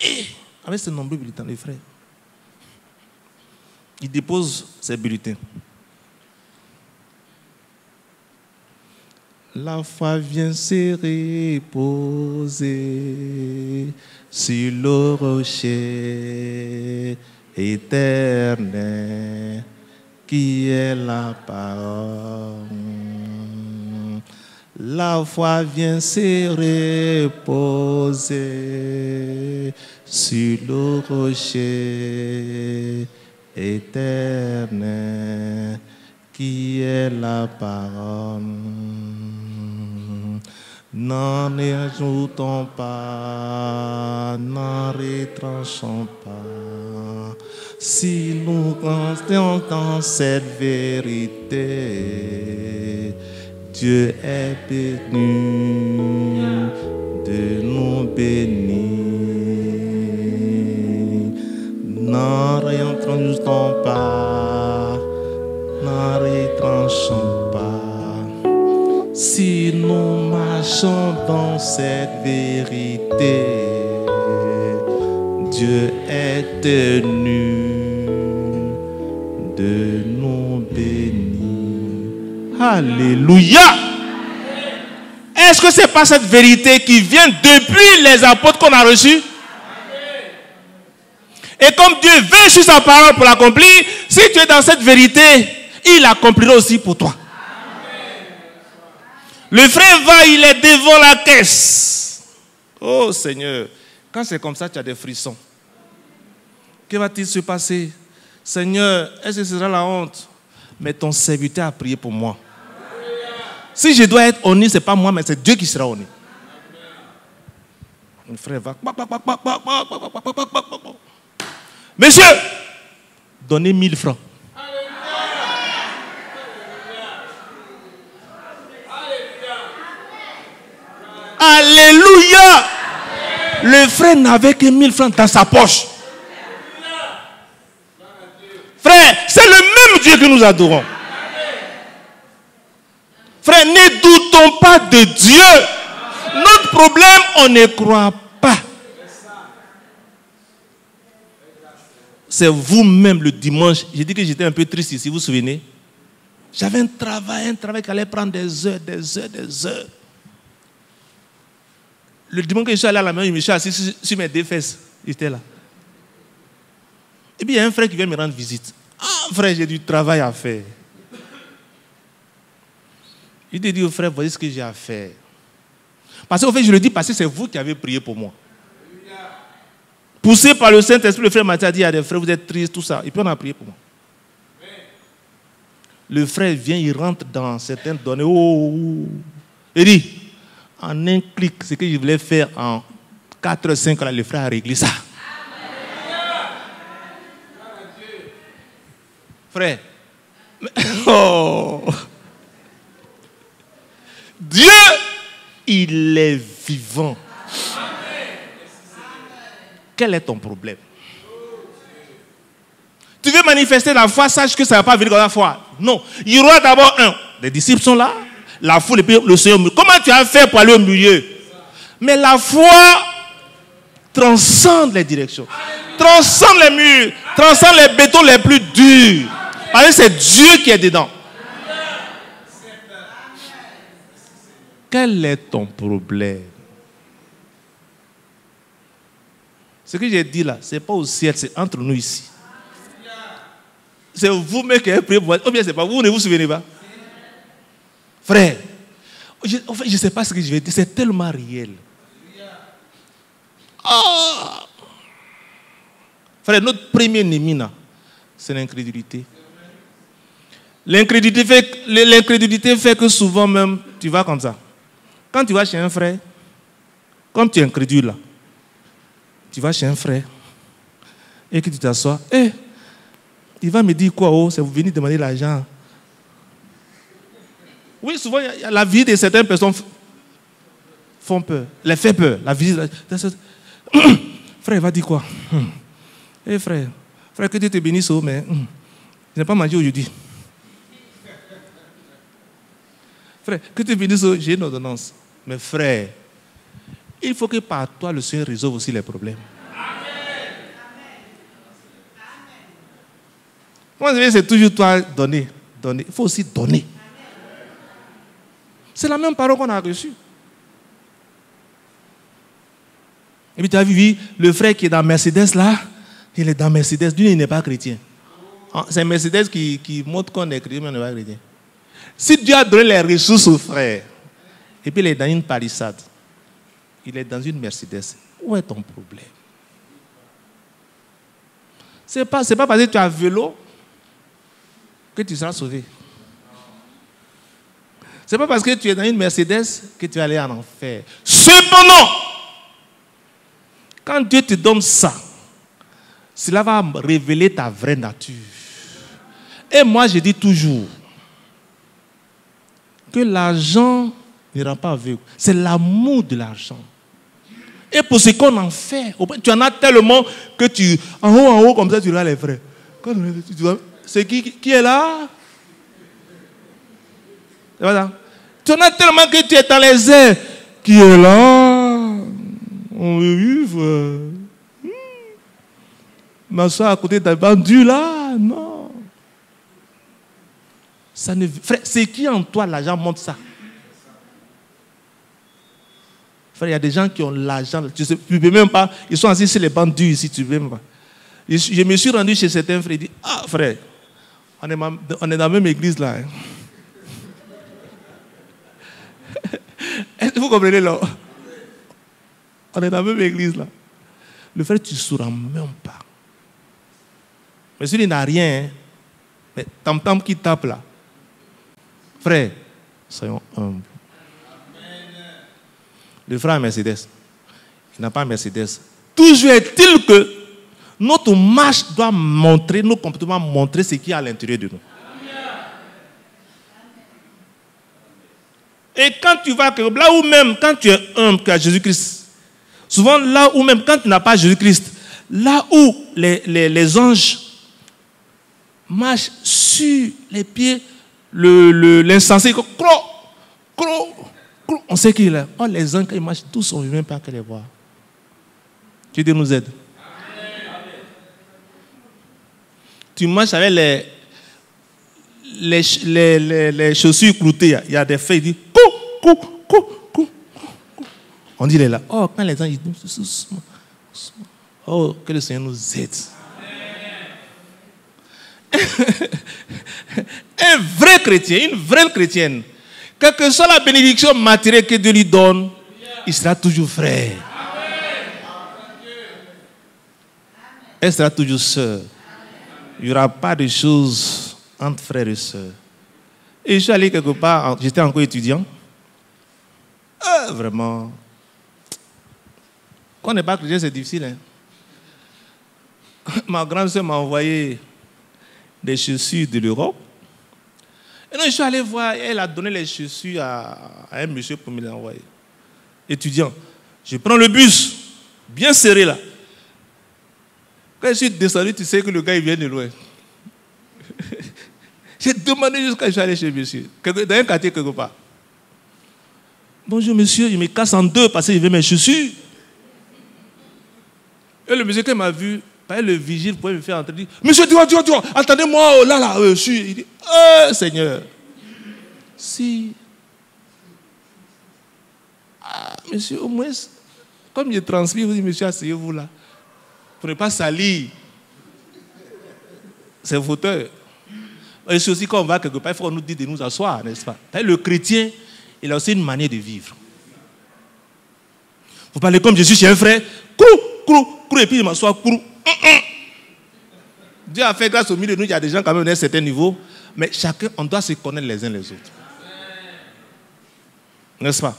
Et avec ce nombreux bulletins, les frères, il dépose ses bulletins. La foi vient se reposer sur le rocher éternel qui est la parole. La foi vient se reposer sur le rocher éternel qui est la parole. N'en ajoutons pas, n'en retranchons pas. Si nous restons dans cette vérité, Dieu est béni de nous bénir. N'en retranchons pas, n'en retranchons pas. Si nous marchons dans cette vérité, Dieu est tenu de nous bénir. Alléluia! Est-ce que ce n'est pas cette vérité qui vient depuis les apôtres qu'on a reçus? Et comme Dieu veut sur sa parole pour l'accomplir, si tu es dans cette vérité, il l'accomplira aussi pour toi. Le frère va, il est devant la caisse. Oh Seigneur, quand c'est comme ça, tu as des frissons. Que va-t-il se passer? Seigneur, est-ce que ce sera la honte? Mais ton serviteur a prié pour moi. Si je dois être honni, ce n'est pas moi, mais c'est Dieu qui sera honni. Le frère va. Monsieur, donnez 1000 francs. Alléluia. Le frère n'avait que 1000 francs dans sa poche. Frère, c'est le même Dieu que nous adorons. Frère, ne doutons pas de Dieu. Notre problème, on ne croit pas. C'est vous-même le dimanche. J'ai dit que j'étais un peu triste ici, vous vous souvenez? J'avais un travail qui allait prendre des heures. Le dimanche que je suis allé à la maison, je me suis assis sur mes deux fesses. J'étais là. Et puis il y a un frère qui vient me rendre visite. Ah, frère, j'ai du travail à faire. Il te dit au frère, voici ce que j'ai à faire. Parce qu'au fait, je le dis parce que c'est vous qui avez prié pour moi. Poussé par le Saint-Esprit, le frère Mathieu a dit, il y a des frères, vous êtes tristes, tout ça. Et puis on a prié pour moi. Le frère vient, il rentre dans certaines données. Il dit, en un clic, ce que je voulais faire en 4-5 ans, le frère a réglé ça. Frère, Dieu, il est vivant. Quel est ton problème? Tu veux manifester la foi, sache que ça ne va pas venir comme la foi. Non, il y aura d'abord les disciples sont là, la foule et puis le Seigneur. Comment tu as fait pour aller au milieu? Mais la foi transcende les directions, transcende les murs, transcende les bétons les plus durs. Parce que c'est Dieu qui est dedans. Quel est ton problème? Ce que j'ai dit là, ce n'est pas au ciel, c'est entre nous ici. C'est vous-même qui avez prié pour moi. Ou bien c'est pas vous, ne vous souvenez pas? Frère, en fait, je ne sais pas ce que je vais dire, c'est tellement réel. Oh. Frère, notre premier ennemi là, c'est l'incrédulité. L'incrédulité fait que souvent même, tu vas comme ça. Quand tu vas chez un frère, comme tu es incrédule là, tu vas chez un frère et que tu t'assois, il va me dire quoi? Oh, c'est vous venir demander l'argent. Oui, souvent, la vie de certaines personnes font peur, les fait peur. La vie, frère, il va dire quoi? Frère, que Dieu te bénisse, mais je n'ai pas mangé aujourd'hui. Frère, que Dieu te bénisse, j'ai une ordonnance. Mais frère, il faut que par toi, le Seigneur résolve aussi les problèmes. Moi, c'est toujours toi donner. Il faut aussi donner. C'est la même parole qu'on a reçue. Et puis tu as vu le frère qui est dans Mercedes là, il est dans Mercedes, lui il n'est pas chrétien. C'est Mercedes qui montre qu'on est chrétien, mais on n'est pas chrétien. Si Dieu a donné les ressources au frère, et puis il est dans une palissade, il est dans une Mercedes, où est ton problème? C'est pas parce que tu as vélo que tu seras sauvé. C'est pas parce que tu es dans une Mercedes que tu vas aller en enfer. Cependant, quand Dieu te donne ça, cela va révéler ta vraie nature. Et moi, je dis toujours que l'argent ne rend pas aveugle. C'est l'amour de l'argent. Et pour ce qu'on en fait, tu en as tellement que tu, en haut, comme ça, tu regardes les frères. C'est qui est là? Voilà. Tu en as tellement que tu es dans les airs. Qui est là? On veut vivre. M'asseoir à côté d'un bandu là? Non. Ça ne... Frère, c'est qui en toi l'argent montre ça? Frère, il y a des gens qui ont l'argent. Tu ne peux même pas. Ils sont assis sur les bancs durs ici, tu ne peux même pas. Je me suis rendu chez certains frères. Ils disent, ah frère, on est dans la même église là. Hein. Est-ce que vous comprenez là? On est dans la même église là. Le frère, tu ne sauras même pas. Mais s'il n'a rien, hein, mais tam-tam qui tape là. Frère, soyons humbles. Le frère a Mercedes. Il n'a pas Mercedes. Toujours est-il que notre marche doit montrer, nos comportements montrer ce qu'il y a à l'intérieur de nous. Et quand tu vas, là où même, quand tu es humble à Jésus-Christ, Souvent, là où même quand tu n'as pas Jésus-Christ, là où les anges marchent sur les pieds, l'insensé, on sait qu'il est là. Oh, les anges, quand ils marchent, tous sont humains, pas que les voir. Que Dieu nous aide. Tu marches avec les chaussures croûtées, il y a des feuilles, il dit cou. On dit il est là. Oh, quand les gens disent oh, que le Seigneur nous aide. Un vrai chrétien, une vraie chrétienne, quelle que soit la bénédiction matérielle que Dieu lui donne, il sera toujours frère. Elle sera toujours sœur. Il n'y aura pas de choses entre frères et sœurs. Et je suis allé quelque part, j'étais encore étudiant. Vraiment. Quand on n'est pas chrétien, c'est difficile. Hein? Ma grande sœur m'a envoyé des chaussures de l'Europe. Et donc, je suis allé voir, elle a donné les chaussures à un monsieur pour me les envoyer. Étudiant. Je prends le bus, bien serré là. Quand je suis descendu, tu sais que le gars, il vient de loin. J'ai demandé jusqu'à ce que je suis allé chez monsieur, dans un quartier quelque part. Bonjour monsieur, il me casse en deux parce qu'il veut mes chaussures. Et le monsieur qui m'a vu, le vigile pouvait me faire entrer, il dit, monsieur, dis-moi, attendez-moi, là, je suis. Il dit, Seigneur. Si. Monsieur, au moins, comme il transpire, vous dites, monsieur, asseyez-vous là. Pour ne pas salir ses fauteuils. Et c'est aussi quand on va quelque part, il faut nous dire de nous asseoir, n'est-ce pas? Le chrétien, il a aussi une manière de vivre. Vous parlez comme je suis chez un frère, et puis il m'assoit, Dieu a fait grâce au milieu de nous, il y a des gens quand même à un certain niveau, mais chacun, on doit se connaître les uns les autres. N'est-ce pas?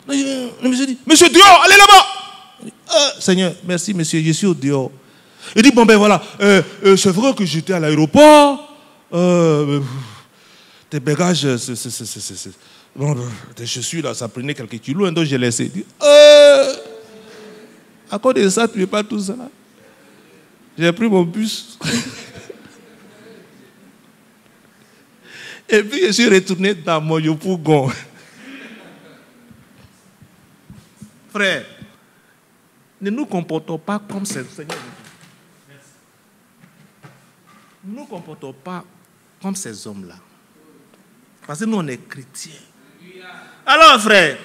Le monsieur dit, monsieur, dehors, allez là-bas! Seigneur, merci monsieur, je suis au dehors. Il dit, bon ben voilà, c'est vrai que j'étais à l'aéroport, tes bagages, bon, tes chaussures là, ça prenait quelques kilos, donc j'ai laissé. Il dit, à cause de ça, tu ne fais pas tout ça. J'ai pris mon bus. Et puis je suis retourné dans mon Yopougon. Frère, ne nous comportons pas comme ce Seigneur. Ne nous comportons pas comme ces hommes-là. Parce que nous, on est chrétiens. Alors, frère,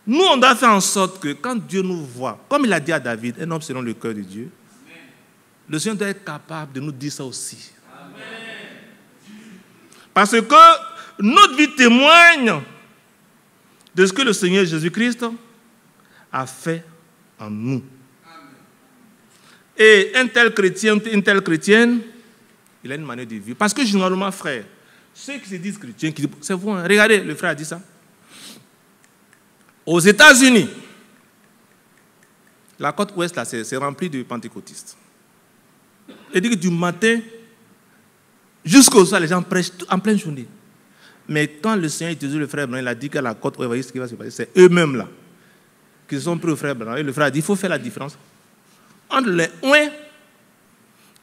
nous, on doit faire en sorte que quand Dieu nous voit, comme il a dit à David, un homme selon le cœur de Dieu, le Seigneur doit être capable de nous dire ça aussi. Parce que notre vie témoigne de ce que le Seigneur Jésus-Christ a fait en nous. Et un tel chrétien, une telle chrétienne, il a une manière de vivre. Parce que généralement, frère, ceux qui se disent chrétiens, c'est vous, hein? Regardez, le frère a dit ça. Aux États-Unis, la côte ouest, là, c'est rempli de pentecôtistes. Il dit que du matin jusqu'au soir, les gens prêchent en pleine journée. Mais quand le Seigneur utilise le frère Branham, il a dit qu'à la côte ouest, voyez ce qui va se passer, c'est eux-mêmes là qui sont pris au frère Branham. Et le frère a dit, il faut faire la différence entre les ouins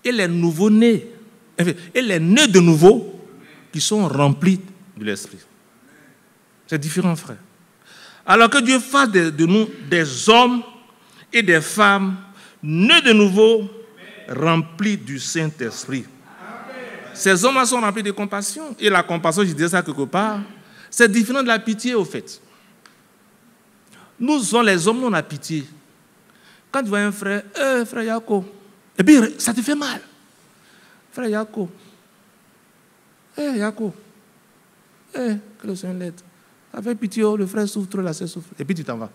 et les nouveaux-nés, et les nés de nouveau qui sont remplis de l'esprit. C'est différent, frère. Alors que Dieu fasse de nous des hommes et des femmes nés de nouveau, remplis du Saint-Esprit. Ces hommes-là sont remplis de compassion. Et la compassion, je disais ça quelque part, c'est différent de la pitié, au fait. Nous sommes les hommes, on a pitié. Quand tu vois un frère, frère Yako, et puis ça te fait mal. Frère Yako, Yako, que le Seigneur l'aide. Ça fait pitié, le frère souffre, la sœur souffre. Et puis tu t'en vas.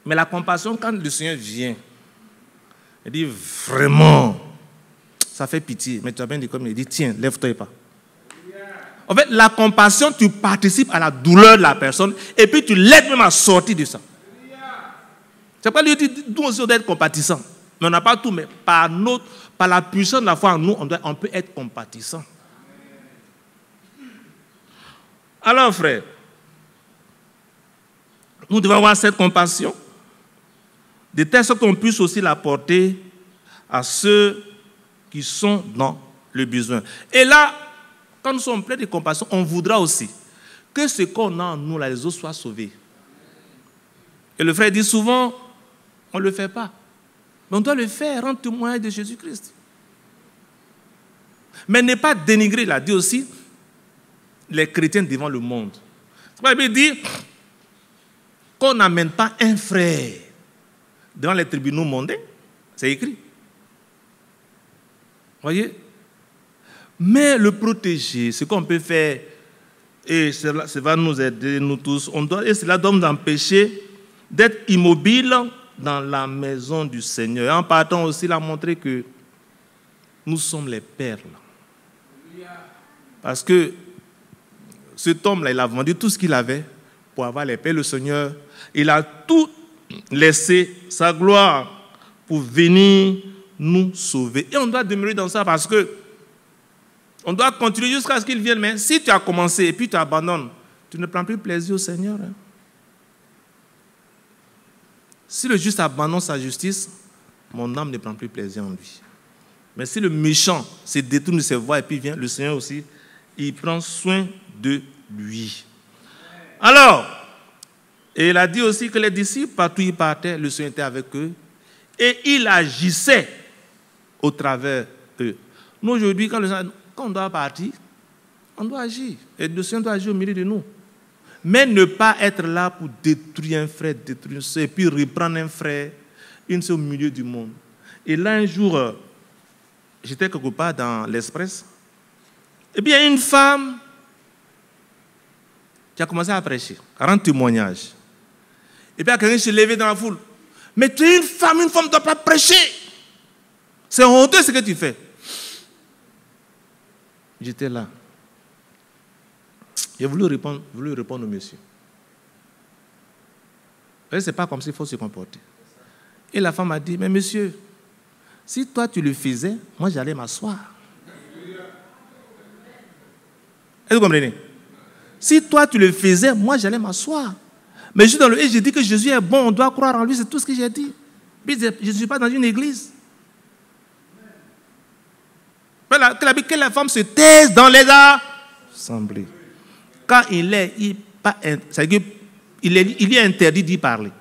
Mais la compassion, quand le Seigneur vient, il dit vraiment, ça fait pitié. Mais tu as bien dit comme il dit, tiens, lève-toi et pas. En fait, la compassion, tu participes à la douleur de la personne et puis tu l'aides même à sortir de ça. C'est pas lui dire, nous aussi on doit être compatissant. Mais on n'a pas tout, mais par la puissance de la foi en nous, on peut être compatissant. Alors, frère, nous devons avoir cette compassion, de telle sorte qu'on puisse aussi l'apporter à ceux qui sont dans le besoin. Et là, quand nous sommes pleins de compassion, on voudra aussi que ce qu'on a en nous, là, les autres soient sauvés. Et le frère dit souvent, on ne le fait pas. Mais on doit le faire, rendre témoin de Jésus-Christ. Mais ne pas dénigrer, il a dit aussi, les chrétiens devant le monde. La Bible dit qu'on n'amène pas un frère devant les tribunaux mondains. C'est écrit. Voyez? Mais le protéger, ce qu'on peut faire, et ça va nous aider, nous tous, et cela doit nous empêcher d'être immobiles dans la maison du Seigneur. Et en partant aussi, il a montré que nous sommes les perles. Parce que cet homme-là, il a vendu tout ce qu'il avait pour avoir les perles. Le Seigneur, il a tout laissé, sa gloire, pour venir nous sauver. Et on doit demeurer dans ça parce que on doit continuer jusqu'à ce qu'il vienne. Mais si tu as commencé et puis tu abandonnes, tu ne prends plus plaisir au Seigneur. Hein? Si le juste abandonne sa justice, mon âme ne prend plus plaisir en lui. Mais si le méchant se détourne de ses voies et puis vient, le Seigneur aussi, il prend soin de lui. Alors, et il a dit aussi que les disciples, partout où ils partaient, le Seigneur était avec eux et il agissait au travers d'eux. Nous, aujourd'hui, quand on doit partir, on doit agir. Et le Seigneur doit agir au milieu de nous. Mais ne pas être là pour détruire un frère, détruire une soeur, et puis reprendre un frère, une soeur au milieu du monde. Et là, un jour, j'étais quelque part dans l'Express, et puis il y a une femme qui a commencé à prêcher, à rendre témoignage. Et puis quelqu'un s'est levé dans la foule. Mais tu es une femme ne doit pas prêcher. C'est honteux ce que tu fais. J'étais là. J'ai voulu répondre au monsieur. Ce n'est pas comme s'il faut se comporter. Et la femme a dit, mais monsieur, si toi tu le faisais, moi j'allais m'asseoir. Est-ce que vous comprenez? Si toi tu le faisais, moi j'allais m'asseoir. Mais je suis dans le et j'ai dit que Jésus est bon, on doit croire en lui, c'est tout ce que j'ai dit. Puis je ne suis pas dans une église. Que la femme se taise dans les assemblées. Quand il est interdit d'y parler.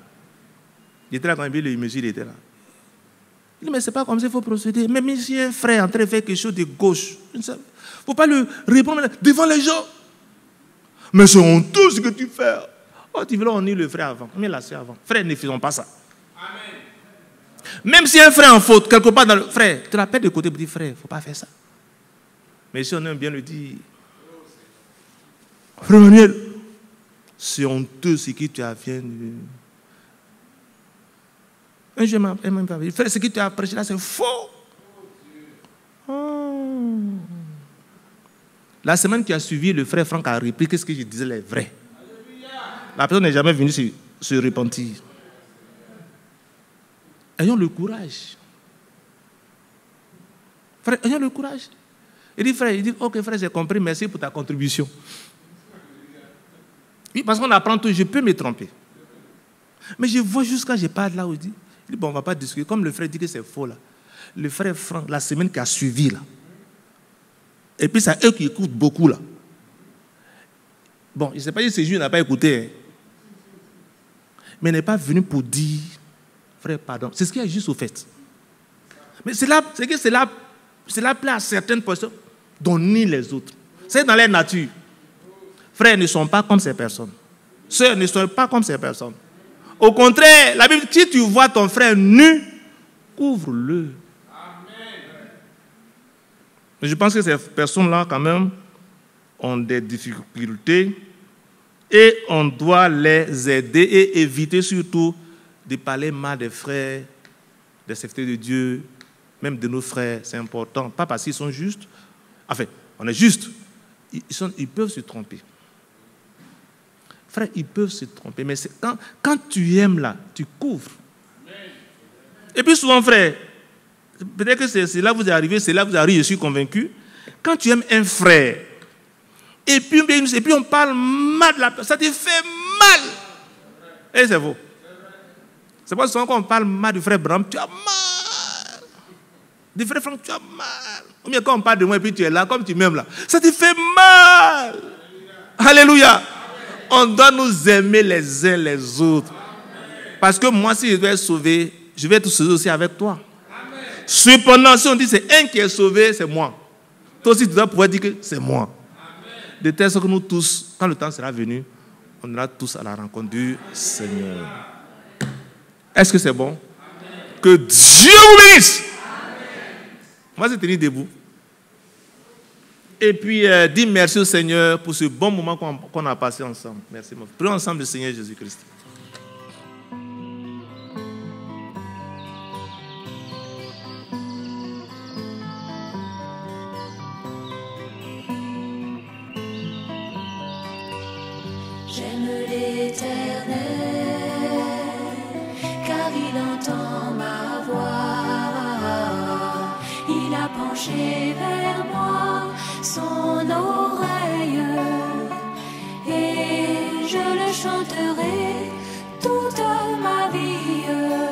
Il était là quand le monsieur était là. Il dit, mais c'est pas comme ça qu'il faut procéder. Même si un frère est en train de faire quelque chose de gauche, il ne faut pas le répondre devant les gens. Mais c'est honteux ce que tu fais. Oh, tu veux on le frère avant, on la soeur avant. Frère, ne faisons pas ça. Amen. Même si un frère en faute, quelque part dans le frère, tu l'appelles de côté pour dire, frère, il ne faut pas faire ça. Mais si on aime bien le dire, frère Manuel, c'est honteux ce que tu as fait. Un jour, elle m'a dit, frère, ce que tu as prêché là, c'est faux. Oh. La semaine qui a suivi, le frère Franck a repris que ce que je disais est vrai. La personne n'est jamais venue se repentir. Ayons le courage. Frère, ayons le courage. Il dit, frère, ok frère, j'ai compris, merci pour ta contribution. Oui, parce qu'on apprend tout, je peux me tromper. Mais je vois juste quand je parle là où il dit, bon, on ne va pas discuter. Comme le frère dit que c'est faux là. Le frère Franck, la semaine qui a suivi là. Et puis c'est eux qui écoutent beaucoup là. Bon, je ne sais pas si ce jour il n'a pas écouté. Hein. Mais il n'est pas venu pour dire, frère, pardon. C'est ce qu'il y a juste au fait. Mais c'est que cela plaît à certaines personnes, dont ni les autres. C'est dans leur nature. Frères ne sont pas comme ces personnes. Sœurs ne sont pas comme ces personnes. Au contraire, la Bible, si tu vois ton frère nu, couvre-le. Mais je pense que ces personnes-là, quand même, ont des difficultés et on doit les aider et éviter surtout de parler mal des frères, des serviteurs de Dieu, même de nos frères. C'est important. Pas parce qu'ils sont justes. Enfin, on est juste. Ils peuvent se tromper. Frère, ils peuvent se tromper. Mais quand tu aimes là, tu couvres. Et puis souvent, frère, peut-être que c'est là que vous arrivez, je suis convaincu. Quand tu aimes un frère, Et puis on parle mal de la personne. Ça te fait mal. Et c'est faux. C'est pas souvent quand on parle mal du frère Branham, tu as mal. Du frère Franck, tu as mal. Ou bien quand on parle de moi et puis tu es là, comme tu m'aimes là, ça te fait mal. Alléluia. On doit nous aimer les uns les autres. Parce que moi, si je dois être sauvé, je vais être sauvé aussi avec toi. Cependant, si on dit c'est un qui est sauvé, c'est moi. Toi aussi, tu dois pouvoir dire que c'est moi. De telle sorte que nous tous, quand le temps sera venu, on ira tous à la rencontre du Seigneur. Est-ce que c'est bon? Que Dieu vous bénisse. Moi, je tenir debout. Et puis, dis merci au Seigneur pour ce bon moment qu'on a passé ensemble. Merci. Prions ensemble le Seigneur Jésus-Christ. J'aime l'Éternel, car il entend ma voix. Il a penché vers moi son oreille, et je le chanterai toute ma vie.